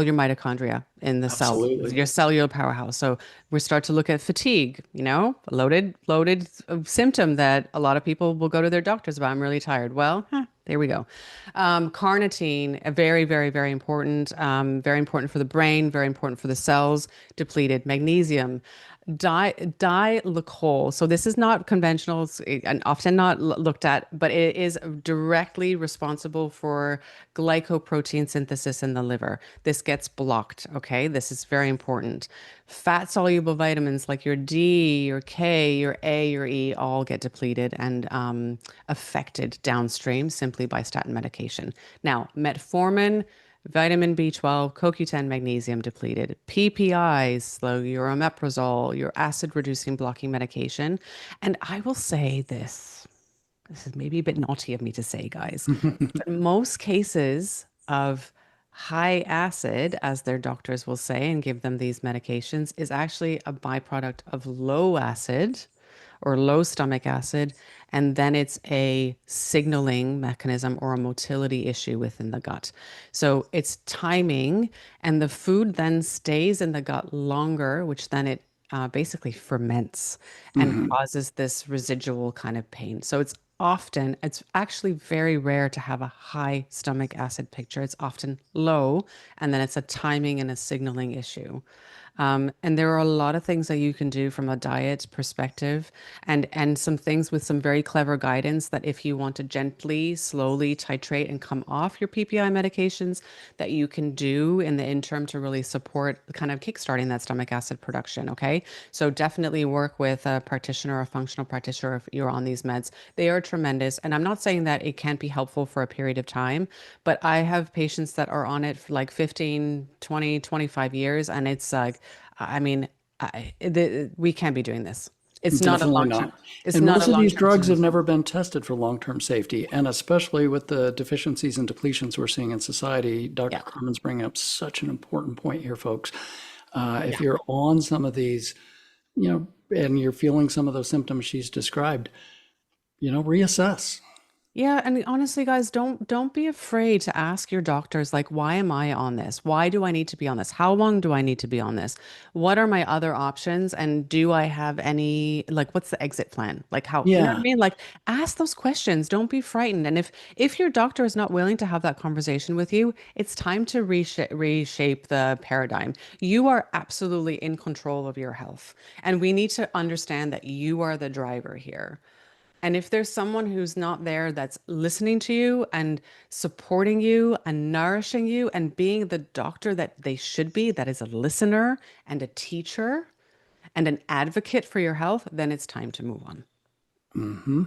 your mitochondria in the cell, absolutely. your cellular powerhouse. So, we start to look at fatigue, a loaded symptom that a lot of people will go to their doctors about. I'm really tired. Well, there we go. Carnitine, very, very, very important for the brain, very important for the cells. Depleted magnesium, dilacol. So this is not conventional and often not looked at, but it is directly responsible for glycoprotein synthesis in the liver. This gets blocked. Okay, this is very important. Fat soluble vitamins like your D, your K, your A, your E all get depleted and affected downstream simply by statin medication. Now, metformin Vitamin B12, CoQ10, magnesium depleted. PPIs, slow your omeprazole, your acid reducing blocking medication. And I will say this. This is maybe a bit naughty of me to say, guys, but most cases of high acid, as their doctors will say and give them these medications, is actually a byproduct of low acid or low stomach acid. And then it's a signaling mechanism or a motility issue within the gut. So it's timing, and the food then stays in the gut longer, which then it basically ferments and Hmm. causes this residual kind of pain. So it's actually very rare to have a high stomach acid picture. It's often low, and then it's a timing and a signaling issue. And there are a lot of things that you can do from a diet perspective, and some things with some very clever guidance that if you want to gently, slowly titrate and come off your PPI medications, that you can do in the interim to really support kind of kickstarting that stomach acid production. Okay. So definitely work with a practitioner or a functional practitioner if you're on these meds. They are tremendous. And I'm not saying that it can't be helpful for a period of time, but I have patients that are on it for like 15, 20, 25 years. And it's like, I mean, we can't be doing this. It's not a Definitely long term. not. It's And not a most of long these term drugs have solution. never been tested for long-term safety, and especially with the deficiencies and depletions we're seeing in society, Yeah. Dr. Carmen's bringing up such an important point here, folks. If Yeah. you're on some of these, and you're feeling some of those symptoms she's described, reassess. Yeah, and honestly, guys, don't be afraid to ask your doctors, like, why am I on this? Why do I need to be on this? How long do I need to be on this? What are my other options? And do I have any, like, what's the exit plan? Like, how, you know what I Yeah. mean? Like, ask those questions. Don't be frightened. And if your doctor is not willing to have that conversation with you, it's time to reshape the paradigm. You are absolutely in control of your health, and we need to understand that you are the driver here. And if there's someone who's not there that's listening to you and supporting you and nourishing you and being the doctor that they should be, that is a listener and a teacher and an advocate for your health, then it's time to move on. Hmm.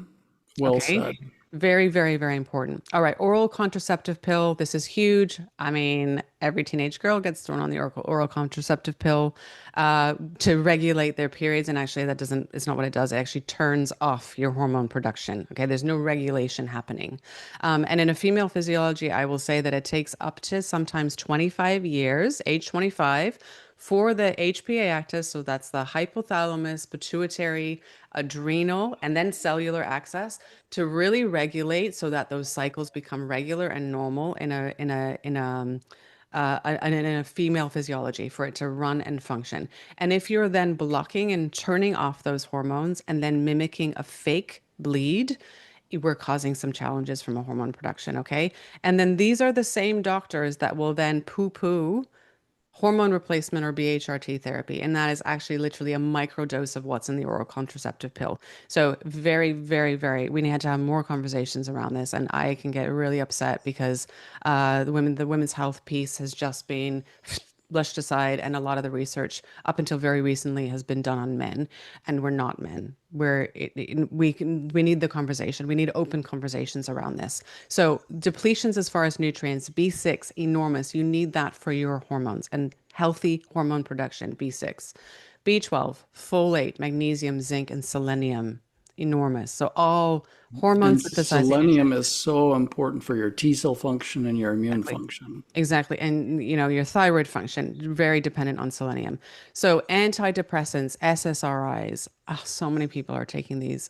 Well Okay. said. Very, very, very important. All right. Oral contraceptive pill. This is huge. I mean, every teenage girl gets thrown on the oral contraceptive pill to regulate their periods. And actually, it's not what it does. It actually turns off your hormone production. Okay. There's no regulation happening. And in a female physiology, I will say that it takes up to sometimes 25 years, age 25, for the HPA axis, so that's the hypothalamus, pituitary, adrenal, and then cellular axis, to really regulate so that those cycles become regular and normal in a female physiology for it to run and function. And if you're then blocking and turning off those hormones and then mimicking a fake bleed, we're causing some challenges from a hormone production, okay? And then these are the same doctors that will then poo-poo hormone replacement or BHRT therapy. And that is actually literally a micro dose of what's in the oral contraceptive pill. So very, very, very, we need to have more conversations around this. And I can get really upset because the women's health piece has just been brushed aside, and a lot of the research up until very recently has been done on men, and we're not men. We need the conversation. We need open conversations around this. So depletions as far as nutrients, B6, enormous. You need that for your hormones and healthy hormone production, B6. B12, folate, magnesium, zinc, and selenium, enormous. So all hormone And synthesizing selenium is agents. so important for your T cell function and your immune Exactly. function. Exactly. And your thyroid function, very dependent on selenium. So antidepressants, SSRIs, so many people are taking these.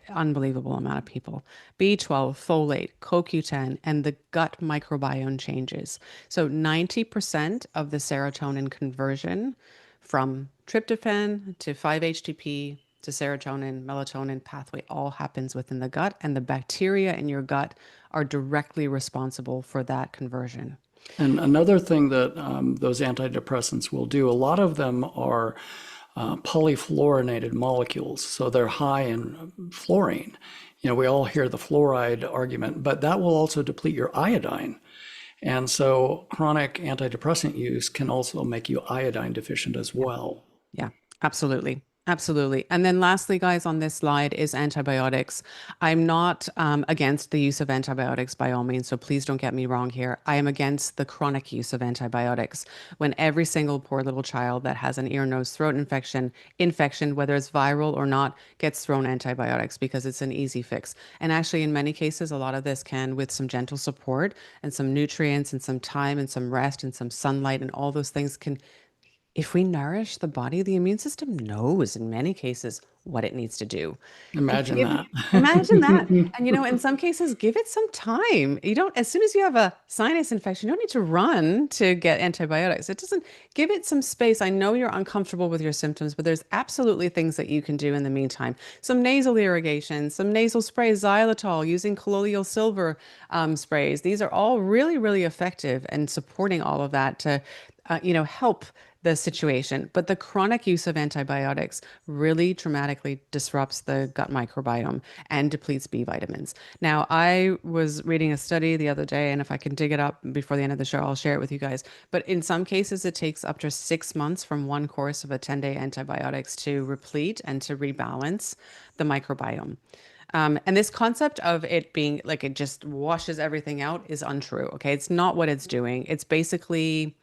Unbelievable amount of people. B12, folate, CoQ10, and the gut microbiome changes. So 90% of the serotonin conversion from tryptophan to 5-HTP to serotonin, melatonin pathway all happens within the gut, and the bacteria in your gut are directly responsible for that conversion. And another thing that those antidepressants will do, a lot of them are polyfluorinated molecules, so they're high in fluorine. We all hear the fluoride argument, but that will also deplete your iodine. And so chronic antidepressant use can also make you iodine deficient as Yeah. well. Yeah, absolutely. Absolutely. And then lastly, guys, on this slide is antibiotics. I'm not against the use of antibiotics by all means, so please don't get me wrong here. I am against the chronic use of antibiotics when every single poor little child that has an ear, nose, throat infection, whether it's viral or not, gets thrown antibiotics because it's an easy fix. And actually, in many cases, a lot of this can, with some gentle support and some nutrients and some time and some rest and some sunlight and all those things can if we nourish the body, the immune system knows in many cases what it needs to do. And Imagine give, that. imagine that. And in some cases, give it some time. You don't, as soon as you have a sinus infection, you don't need to run to get antibiotics. It doesn't give it some space. I know you're uncomfortable with your symptoms, but there's absolutely things that you can do in the meantime. Some nasal irrigation, some nasal sprays, xylitol, using colloidal silver sprays. These are all really, really effective and supporting all of that to, help the situation. But the chronic use of antibiotics really dramatically disrupts the gut microbiome and depletes B vitamins. Now, I was reading a study the other day, and if I can dig it up before the end of the show, I'll share it with you guys. But in some cases, it takes up to 6 months from one course of a 10-day antibiotics to replete and to rebalance the microbiome. And this concept of it being like it just washes everything out is untrue. Okay. It's not what it's doing. It's basically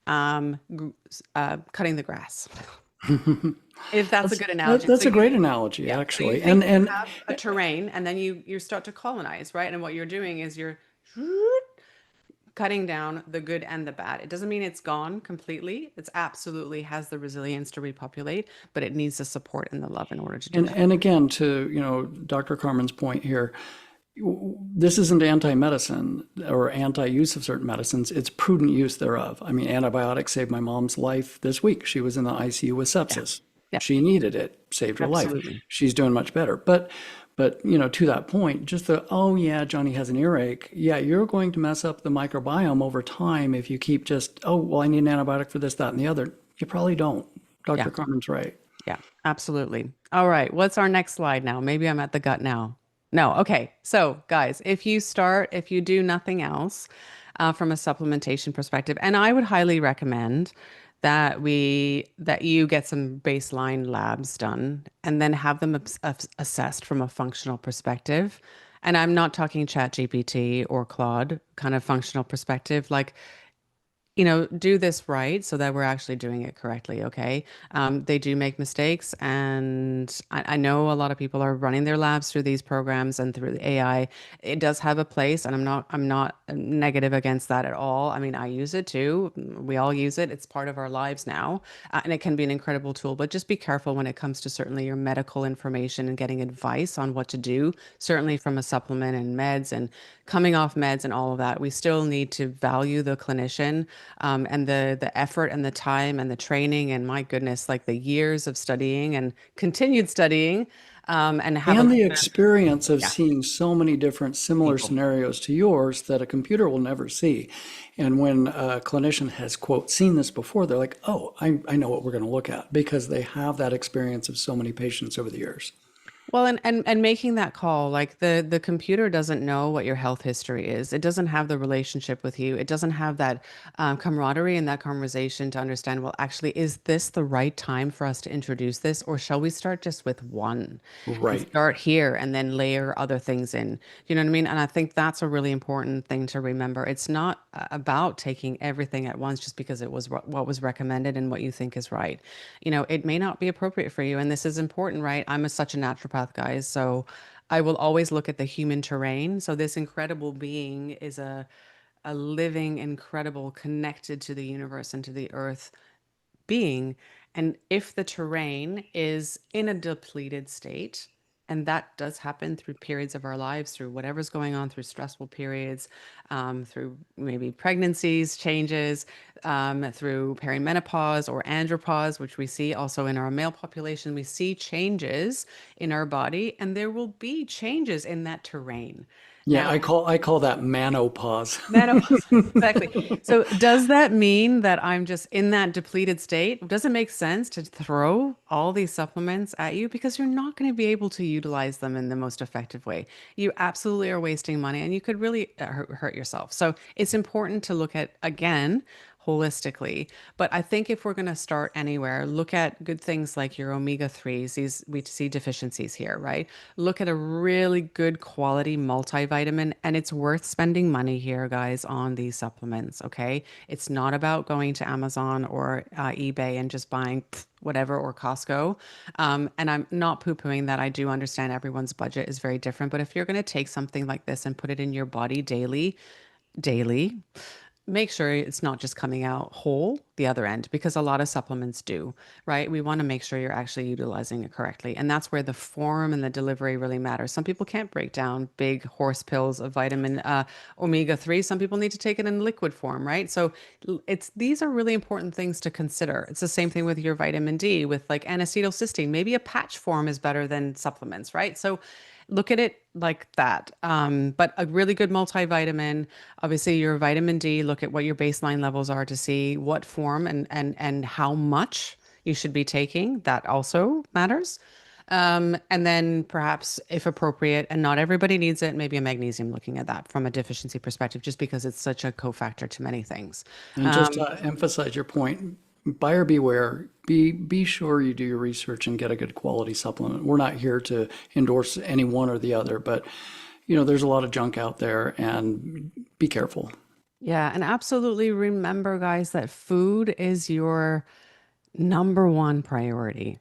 cutting the grass, if that's a good analogy. So That's a great analogy, yeah. So you actually. think you have a terrain, and then you start to colonize, right? And what you're doing is you're cutting down the good and the bad. It doesn't mean it's gone completely. It's absolutely has the resilience to repopulate, but it needs the support and the love in order to do that. And again, to Dr. Carmen's point here, this isn't anti-medicine or anti-use of certain medicines. It's prudent use thereof. I mean, antibiotics saved my mom's life this week. She was in the ICU with Yeah. sepsis. Yeah. She needed it, saved her life. Absolutely. She's doing much better. But to that point, just oh yeah, Johnny has an earache. Yeah, you're going to mess up the microbiome over time if you keep just, oh, well, I need an antibiotic for this, that, and the other. You probably don't. Yeah. Dr. Carmen's right. Yeah, absolutely. All right. What's our next slide now? Maybe I'm at the gut now. No. Okay. So, guys, if you do nothing else from a supplementation perspective, and I would highly recommend that you get some baseline labs done and then have them assessed from a functional perspective. And I'm not talking Chat GPT or Claude kind of functional perspective. Like do this right so that we're actually doing it correctly. Okay. They do make mistakes. And I know a lot of people are running their labs through these programs and through the AI. It does have a place, and I'm not negative against that at all. I mean, I use it too. We all use it. It's part of our lives now. And it can be an incredible tool, but just be careful when it comes to certainly your medical information and getting advice on what to do, certainly from a supplement and meds and coming off meds and all of that. We still need to value the clinician and the effort and the time and the training and my goodness, like the years of studying and continued studying, and have a And little the bit of, experience of yeah, seeing so many different similar people. scenarios to yours that a computer will never see. And when a clinician has, quote, seen this before, they're like, oh, I know what we're going to look at because they have that experience of so many patients over the years. Well, and making that call, like the computer doesn't know what your health history is. It doesn't have the relationship with you. It doesn't have that camaraderie and that conversation to understand, well, actually, is this the right time for us to introduce this, or shall we start just with one and Right. start here and then layer other things in? You know what I mean? And I think that's a really important thing to remember. It's not about taking everything at once just because it was what was recommended and what you think is right. It may not be appropriate for you. And this is important, right? Such a naturopath, guys. So I will always look at the human terrain. So this incredible being is a living, incredible, connected to the universe and to the earth being. And if the terrain is in a depleted state, and that does happen through periods of our lives, through whatever's going on, through stressful periods, through maybe pregnancies, changes, through perimenopause or andropause, which we see also in our male population. We see changes in our body, and there will be changes in that terrain. Yeah, Now, I call that manopause. menopause, exactly. So does that mean that I'm just in that depleted state? Does it make sense to throw all these supplements at you because you're not going to be able to utilize them in the most effective way? You absolutely are wasting money and you could really hurt yourself. So it's important to look at, again, holistically. But I think if we're going to start anywhere, look at good things like your omega 3s. These we see deficiencies here, right? Look at a really good quality multivitamin, and it's worth spending money here, guys, on these supplements. Okay. It's not about going to Amazon or eBay and just buying whatever or Costco. And I'm not poo-pooing that. I do understand everyone's budget is very different, but if you're going to take something like this and put it in your body daily, make sure it's not just coming out whole the other end, because a lot of supplements do, right? We want to make sure you're actually utilizing it correctly. And that's where the form and the delivery really matters. Some people can't break down big horse pills of vitamin omega 3. Some people need to take it in liquid form, right? So it's these are really important things to consider. It's the same thing with your vitamin D with like N-acetylcysteine. Maybe a patch form is better than supplements, right? So look at it like that. But a really good multivitamin, obviously your vitamin D, look at what your baseline levels are to see what form and how much you should be taking. That also matters. And then perhaps if appropriate, and not everybody needs it, maybe a magnesium looking at that from a deficiency perspective, just because it's such a cofactor to many things. And just to emphasize your point, buyer beware. Be sure you do your research and get a good quality supplement. We're not here to endorse any one or the other, but there's a lot of junk out there, and be careful. Yeah, and absolutely remember, guys, that food is your number one priority.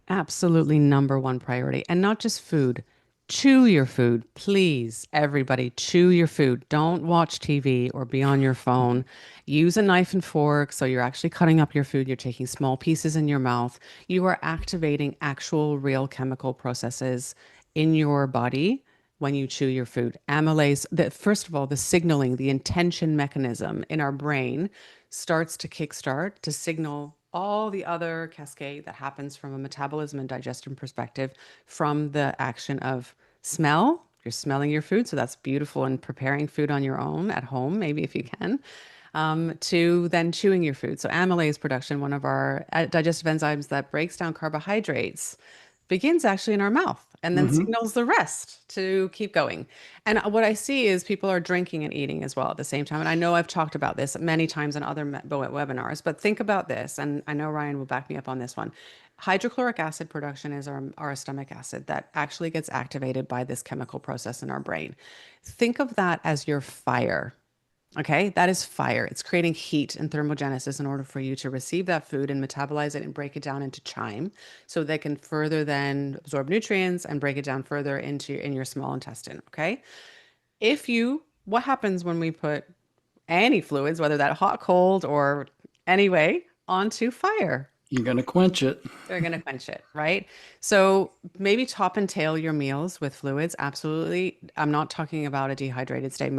Absolutely number one priority. And not just food. Chew your food, please. Everybody, chew your food. Don't watch TV or be on your phone. Use a knife and fork so you're actually cutting up your food. You're taking small pieces in your mouth. You are activating actual real chemical processes in your body when you chew your food. Amylase, first of all, the signaling, the intention mechanism in our brain starts to kickstart to signal all the other cascade that happens from a metabolism and digestion perspective from the action of smell. You're smelling your food, so that's beautiful, and preparing food on your own at home, maybe if you can, to then chewing your food. So amylase production, one of our digestive enzymes that breaks down carbohydrates, begins actually in our mouth and then Hmm. signals the rest to keep going. And what I see is people are drinking and eating as well at the same time. And I know I've talked about this many times in other webinars, but think about this. And I know Ryan will back me up on this one. Hydrochloric acid production is our stomach acid that actually gets activated by this chemical process in our brain. Think of that as your fire. Okay, that is fire. It's creating heat and thermogenesis in order for you to receive that food and metabolize it and break it down into chyme so they can further then absorb nutrients and break it down further into in your small intestine. Okay. What happens when we put any fluids, whether that hot, cold, or anyway, onto fire? You're going to quench it. They're going to quench it, right? So maybe top and tail your meals with fluids. Absolutely. I'm not talking about a dehydrated state.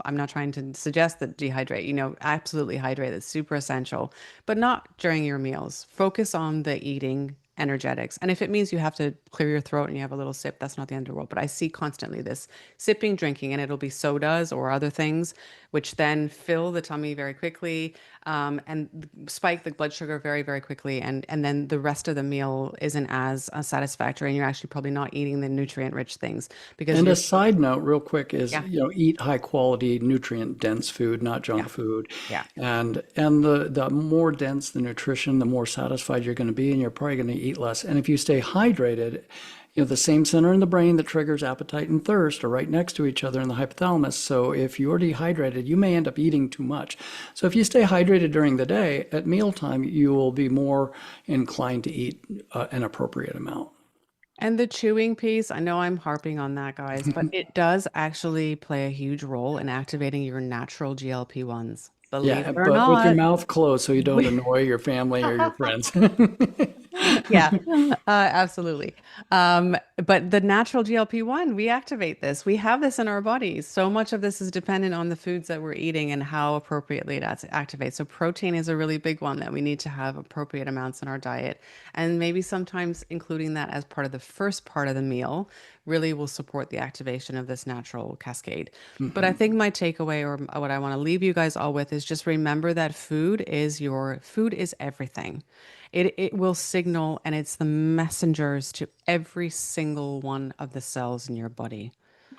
I'm not trying to suggest that dehydrate, absolutely hydrate. That's super essential, but not during your meals. Focus on the eating energetics. And if it means you have to clear your throat and you have a little sip, that's not the end of the world. But I see constantly this sipping, drinking, and it'll be sodas or other things, which then fill the tummy very quickly, and spike the blood sugar very, very quickly. And then the rest of the meal isn't as satisfactory. And you're actually probably not eating the nutrient rich things because And a you're, side note, real quick, is yeah, eat high quality, nutrient dense food, not yeah, junk food. yeah. And the more dense the nutrition, the more satisfied you're going to be, and you're probably going to eat less. And if you stay hydrated, the same center in the brain that triggers appetite and thirst are right next to each other in the hypothalamus. So if you're dehydrated, you may end up eating too much. So if you stay hydrated during the day, at mealtime, you will be more inclined to eat an appropriate amount. And the chewing piece, I know I'm harping on that, guys, but it does actually play a huge role in activating your natural GLP-1s. Believe Yeah, it or but with your not. mouth closed so you don't annoy your family or your friends. Yeah, absolutely. But the natural GLP-1, we activate this. We have this in our bodies. So much of this is dependent on the foods that we're eating and how appropriately it activates. So protein is a really big one that we need to have appropriate amounts in our diet. And maybe sometimes including that as part of the first part of the meal really will support the activation of this natural cascade. But I think my takeaway or what I want to leave you guys all with is just remember that food is everything. It will signal, and it's the messengers to every single one of the cells in your body.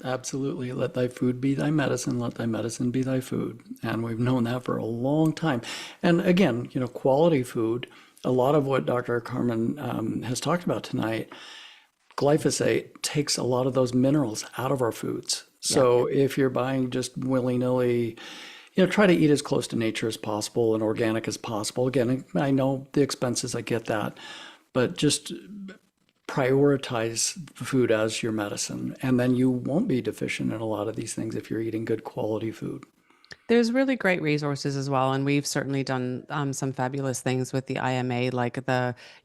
Absolutely. Let thy food be thy medicine, let thy medicine be thy food. And we've known that for a long time. And again, quality food, a lot of what Dr. Carman has talked about tonight, glyphosate takes a lot of those minerals out of our foods. Yeah. So if you're buying just willy-nilly, try to eat as close to nature as possible and organic as possible. Again, I know the expenses, I get that, but just prioritize food as your medicine, and then you won't be deficient in a lot of these things if you're eating good quality food. There's really great resources as well, and we've certainly done some fabulous things with the IMA, like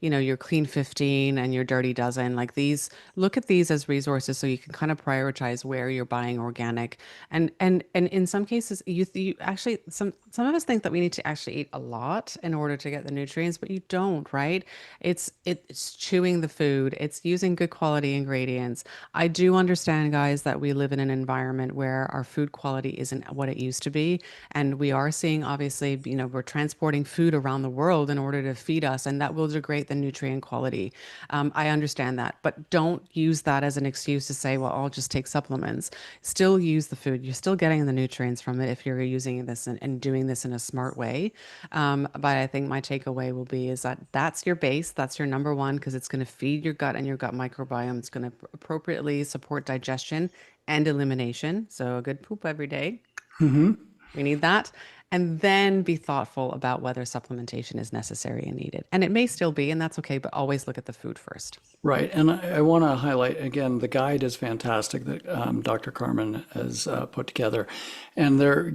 your Clean 15 and your Dirty Dozen. Like these, look at these as resources so you can kind of prioritize where you're buying organic. And in some cases, you actually some of us think that we need to actually eat a lot in order to get the nutrients, but you don't, right? It's chewing the food, it's using good quality ingredients. I do understand, guys, that we live in an environment where our food quality isn't what it used to be. And we are seeing, obviously, we're transporting food around the world in order to feed us, and that will degrade the nutrient quality. I understand that, but don't use that as an excuse to say, well, I'll just take supplements. Still use the food. You're still getting the nutrients from it if you're using this and doing this in a smart way. But I think my takeaway will be is that that's your base, that's your number one, because it's going to feed your gut and your gut microbiome. It's going to appropriately support digestion and elimination. So a good poop every day. We need that. And then be thoughtful about whether supplementation is necessary and needed. And it may still be, and that's okay, but always look at the food first. Right. And I want to highlight again, the guide is fantastic that Dr. Carmen has put together. And there,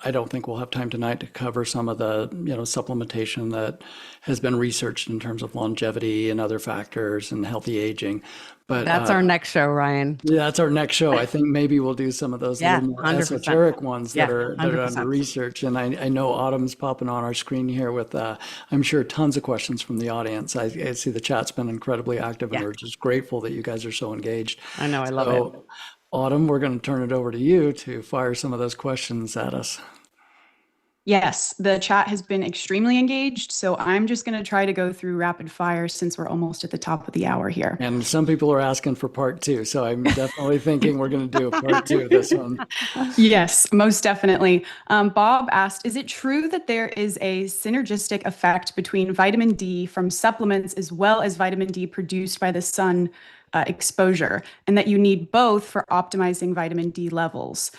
I don't think we'll have time tonight to cover some of the, supplementation that has been researched in terms of longevity and other factors and healthy aging. But That's our next show, Ryan. yeah, that's our next show. I think maybe we'll do some of those Yeah, little more 100%. esoteric ones Yeah, that are under 100%. research. And I know Autumn's popping on our screen here with, I'm sure, tons of questions from the audience. I see the chat's been incredibly active, and Yeah, we're just grateful that you guys are so engaged. I know. I love it. So, Autumn, we're going to turn it over to you to fire some of those questions at us. Yes, the chat has been extremely engaged, so I'm just going to try to go through rapid fire since we're almost at the top of the hour here. And some people are asking for part two, so I'm definitely thinking we're going to do a part two of this one. Yes, most definitely. Bob asked, is it true that there is a synergistic effect between vitamin D from supplements as well as vitamin D produced by the sun exposure, and that you need both for optimizing vitamin D levels?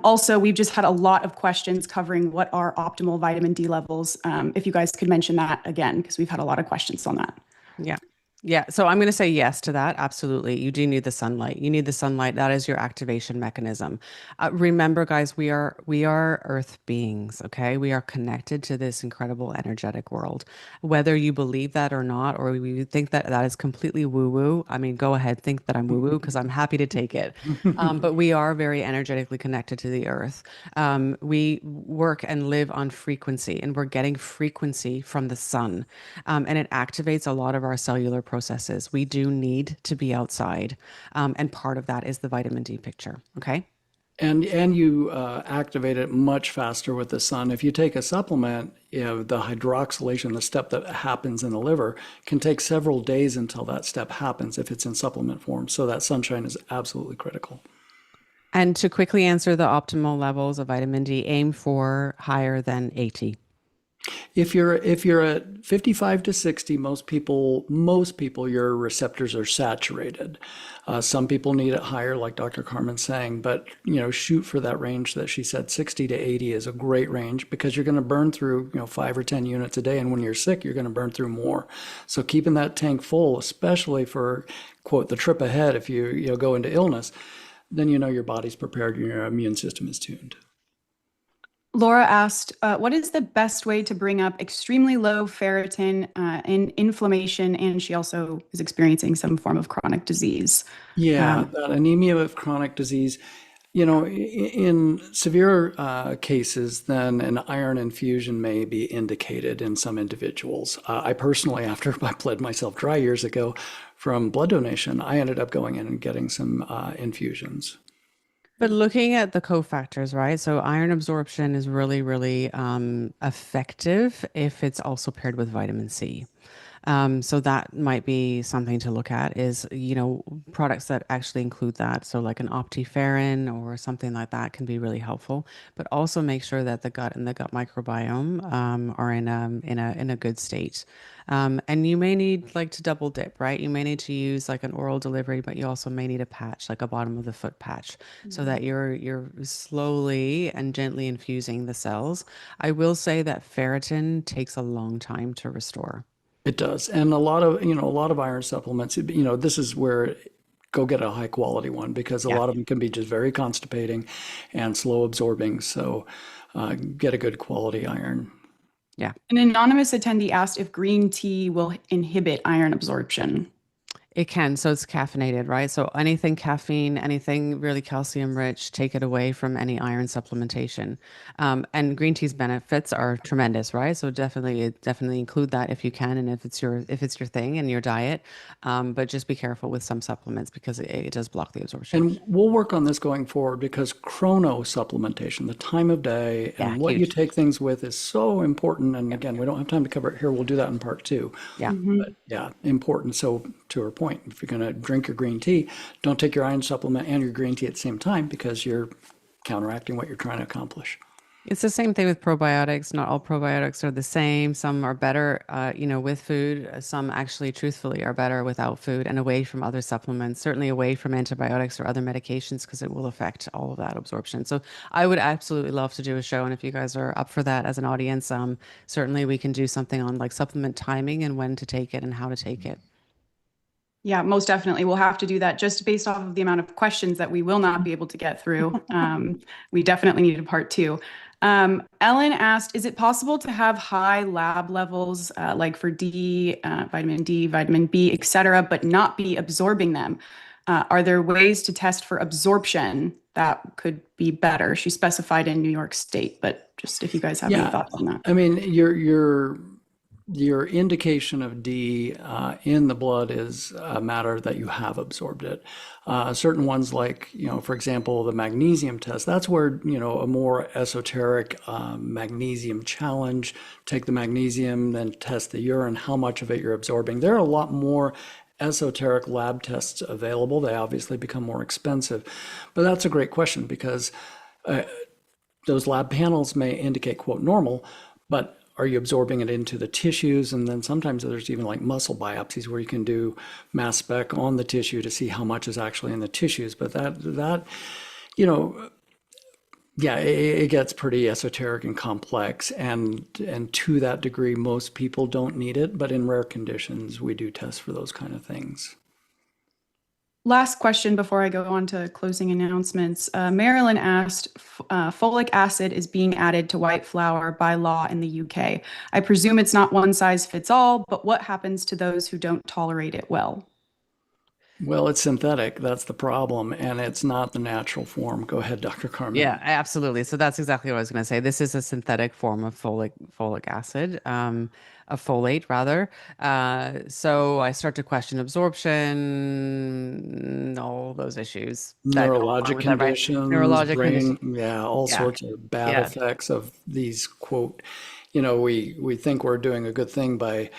Also, we've just had a lot of questions covering what are optimal vitamin D levels. If you guys could mention that again, because we've had a lot of questions on that. Yeah. Yeah. So I'm going to say yes to that. Absolutely. You do need the sunlight. You need the sunlight. That is your activation mechanism. Remember, guys, we are earth beings. Okay. We are connected to this incredible energetic world. Whether you believe that or not, or you think that that is completely woo woo, I mean, go ahead, think that I'm woo woo because I'm happy to take it. But we are very energetically connected to the earth. We work and live on frequency, and we're getting frequency from the sun. And it activates a lot of our cellular processes. We do need to be outside. And part of that is the vitamin D picture. Okay. And you activate it much faster with the sun. If you take a supplement, the hydroxylation, the step that happens in the liver, can take several days until that step happens if it's in supplement form. So that sunshine is absolutely critical. And to quickly answer the optimal levels of vitamin D, aim for higher than 80. If you're at 55 to 60, most people, your receptors are saturated. Some people need it higher, like Dr. Carmen's saying, but shoot for that range that she said. 60 to 80 is a great range because you're going to burn through 5 or 10 units a day, and when you're sick, you're going to burn through more. So keeping that tank full, especially for quote the trip ahead, if you go into illness, then your body's prepared, your immune system is tuned. Laura asked, what is the best way to bring up extremely low ferritin in inflammation? And she also is experiencing some form of chronic disease. Yeah, that anemia with chronic disease. In severe cases, then an iron infusion may be indicated in some individuals. I personally, after I bled myself dry years ago from blood donation, I ended up going in and getting some infusions. But looking at the cofactors, right? So iron absorption is really, really effective if it's also paired with vitamin C. So that might be something to look at is, products that actually include that. So like an optiferin or something like that can be really helpful, but also make sure that the gut and the gut microbiome are in a good state. And you may need like to double dip, right? You may need to use like an oral delivery, but you also may need a patch, like a bottom of the foot patch, so that you're slowly and gently infusing the cells. I will say that ferritin takes a long time to restore. It does. And a lot of iron supplements, this is where go get a high quality one because a Yeah. lot of them can be just very constipating and slow absorbing. So get a good quality iron. Yeah. An anonymous attendee asked if green tea will inhibit iron absorption. It can. So it's caffeinated, right? So anything caffeine, anything really calcium rich, take it away from any iron supplementation. And green tea's benefits are tremendous, right? So definitely include that if you can, and if it's your thing in your diet. But just be careful with some supplements because it does block the absorption. And we'll work on this going forward because chrono supplementation, the time of day Yeah, and what you huge. take things with is so important. And again, we don't have time to cover it here. We'll do that in part two. Yeah. But yeah, important. So to her point, if you're going to drink your green tea, don't take your iron supplement and your green tea at the same time because you're counteracting what you're trying to accomplish. It's the same thing with probiotics. Not all probiotics are the same. Some are better, with food. Some actually, truthfully, are better without food and away from other supplements, certainly away from antibiotics or other medications because it will affect all of that absorption. So I would absolutely love to do a show. And if you guys are up for that as an audience, certainly we can do something on like supplement timing and when to take it and how to take it. Yeah, most definitely. We'll have to do that just based off of the amount of questions that we will not be able to get through. We definitely need a part two. Ellen asked, is it possible to have high lab levels like for D, vitamin B, et cetera, but not be absorbing them? Are there ways to test for absorption that could be better? She specified in New York State, but just if you guys have any thoughts on that. I mean, your indication of D in the blood is a matter that you have absorbed it. Certain ones like, for example, the magnesium test, that's where, a more esoteric magnesium challenge, take the magnesium, then test the urine, how much of it you're absorbing. There are a lot more esoteric lab tests available. They obviously become more expensive, but that's a great question because those lab panels may indicate, quote, normal, but are you absorbing it into the tissues? And then sometimes there's even like muscle biopsies where you can do mass spec on the tissue to see how much is actually in the tissues. But that yeah, it gets pretty esoteric and complex. And to that degree, most people don't need it. But in rare conditions, we do test for those kind of things. Last question before I go on to closing announcements. Marilyn asked, folic acid is being added to white flour by law in the UK. I presume it's not one size fits all, but what happens to those who don't tolerate it well? Well, it's synthetic. That's the problem. And it's not the natural form. Go ahead, Dr. Carman. Yeah, absolutely. So that's exactly what I was going to say. This is a synthetic form of folic acid, a folate rather. So I start to question absorption, all those issues that go along Neurologic with that, right? conditions, Neurologic brain, conditions. yeah, all Yeah, sorts of bad yeah, effects of these, quote, we think we're doing a good thing by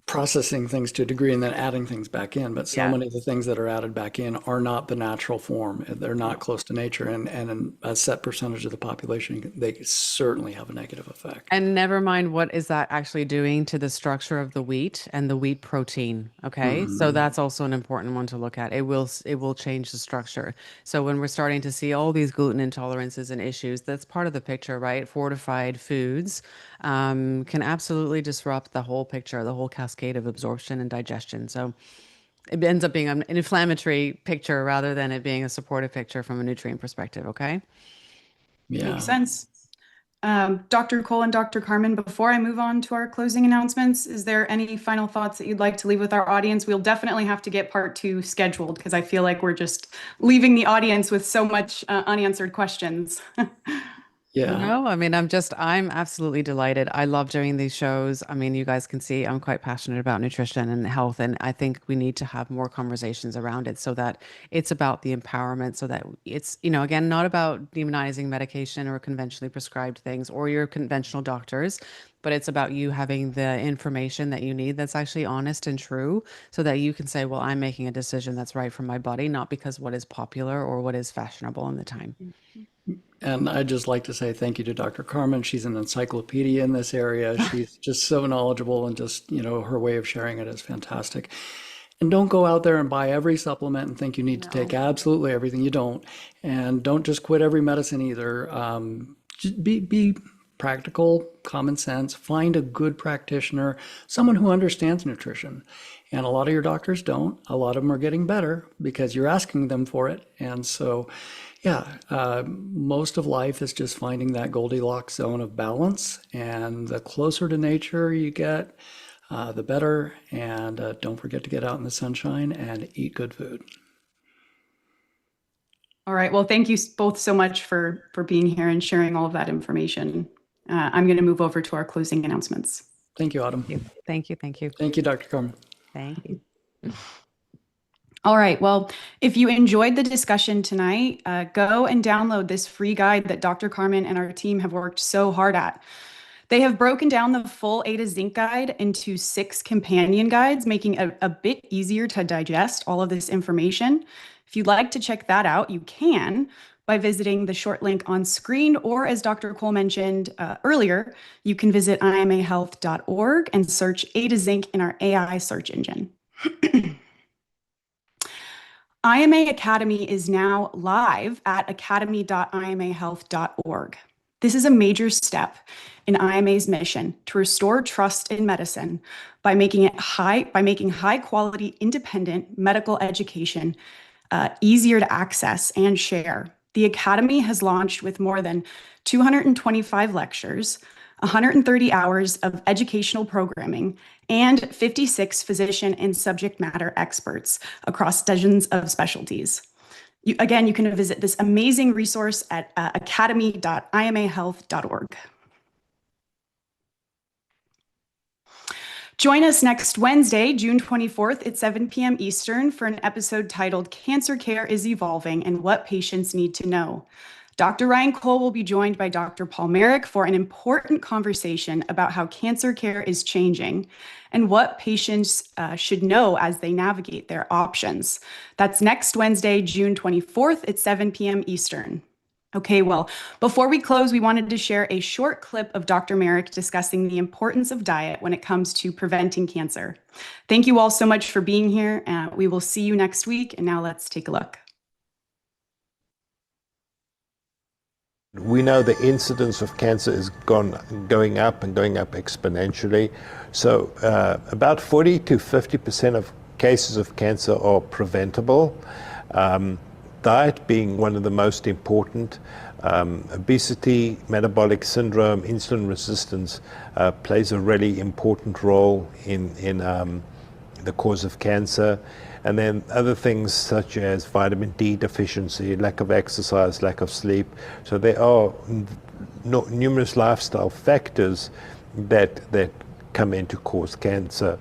processing things to a degree and then adding things back in. But so yeah. many of the things that are added back in are not the natural form. They're not close to nature. And a set percentage of the population, they certainly have a negative effect. And never mind what is that actually doing to the structure of the wheat and the wheat protein. Okay. So that's also an important one to look at. It will change the structure. So when we're starting to see all these gluten intolerances and issues, that's part of the picture, right? Fortified foods can absolutely disrupt the whole picture, the whole cascade of absorption and digestion. So it ends up being an inflammatory picture rather than it being a supportive picture from a nutrient perspective. Okay. Yeah. Makes sense. Dr. Cole and Dr. Carman, before I move on to our closing announcements, is there any final thoughts that you'd like to leave with our audience? We'll definitely have to get part two scheduled because I feel like we're just leaving the audience with so much unanswered questions. Yeah. I mean, I'm absolutely delighted. I love doing these shows. I mean, you guys can see I'm quite passionate about nutrition and health, and I think we need to have more conversations around it so that it's about the empowerment, so that it's, again, not about demonizing medication or conventionally prescribed things or your conventional doctors, but it's about you having the information that you need that's actually honest and true so that you can say, well, I'm making a decision that's right for my body, not because what is popular or what is fashionable in the time. And I'd just like to say thank you to Dr. Carman. She's an encyclopedia in this area. She's just so knowledgeable, and just, her way of sharing it is fantastic. And don't go out there and buy every supplement and think you need to take absolutely everything. You don't. And don't just quit every medicine either. Just be practical, common sense. Find a good practitioner, someone who understands nutrition. And a lot of your doctors don't. A lot of them are getting better because you're asking them for it. And so, yeah, most of life is just finding that Goldilocks zone of balance. And the closer to nature you get, the better. And don't forget to get out in the sunshine and eat good food. All right. Well, thank you both so much for being here and sharing all of that information. I'm going to move over to our closing announcements. Thank you, Autumn. Thank you. Thank you. Thank you, Dr. Carmen. Thank you. All right. Well, if you enjoyed the discussion tonight, go and download this free guide that Dr. Carman and our team have worked so hard at. They have broken down the full A to Zinc guide into 6 companion guides, making it a bit easier to digest all of this information. If you'd like to check that out, you can by visiting the short link on screen, or as Dr. Cole mentioned earlier, you can visit imahealth.org and search A to Zinc in our AI search engine. IMA Academy is now live at academy.imahealth.org. This is a major step in IMA's mission to restore trust in medicine by making high quality, independent medical education easier to access and share. The Academy has launched with more than 225 lectures, 130 hours of educational programming, and 56 physician and subject matter experts across dozens of specialties. You can visit this amazing resource at academy.imahealth.org. Join us next Wednesday, June 24th at 7 p.m. Eastern for an episode titled Cancer Care is Evolving and What Patients Need to Know. Dr. Ryan Cole will be joined by Dr. Paul Merrick for an important conversation about how cancer care is changing and what patients should know as they navigate their options. That's next Wednesday, June 24th at 7 p.m. Eastern. Okay, well, before we close, we wanted to share a short clip of Dr. Merrick discussing the importance of diet when it comes to preventing cancer. Thank you all so much for being here. We will see you next week. And now let's take a look. We know the incidence of cancer is going up and going up exponentially. So about 40 to 50% of cases of cancer are preventable. Diet being one of the most important. Obesity, metabolic syndrome, insulin resistance plays a really important role in the cause of cancer. And then other things such as vitamin D deficiency, lack of exercise, lack of sleep. So there are numerous lifestyle factors that come in to cause cancer.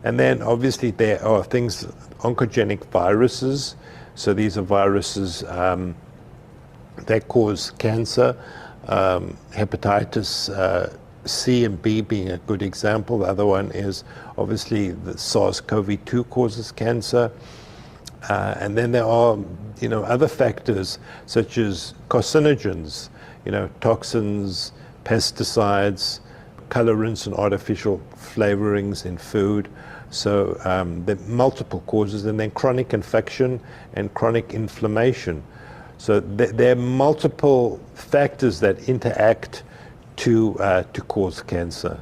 And then obviously there are things, oncogenic viruses. So these are viruses that cause cancer, hepatitis C and B being a good example. The other one is obviously the SARS-CoV-2 causes cancer. And then there are, other factors such as carcinogens, toxins, pesticides, colorants and artificial flavorings in food. So there are multiple causes, and then chronic infection and chronic inflammation. So there are multiple factors that interact to cause cancer.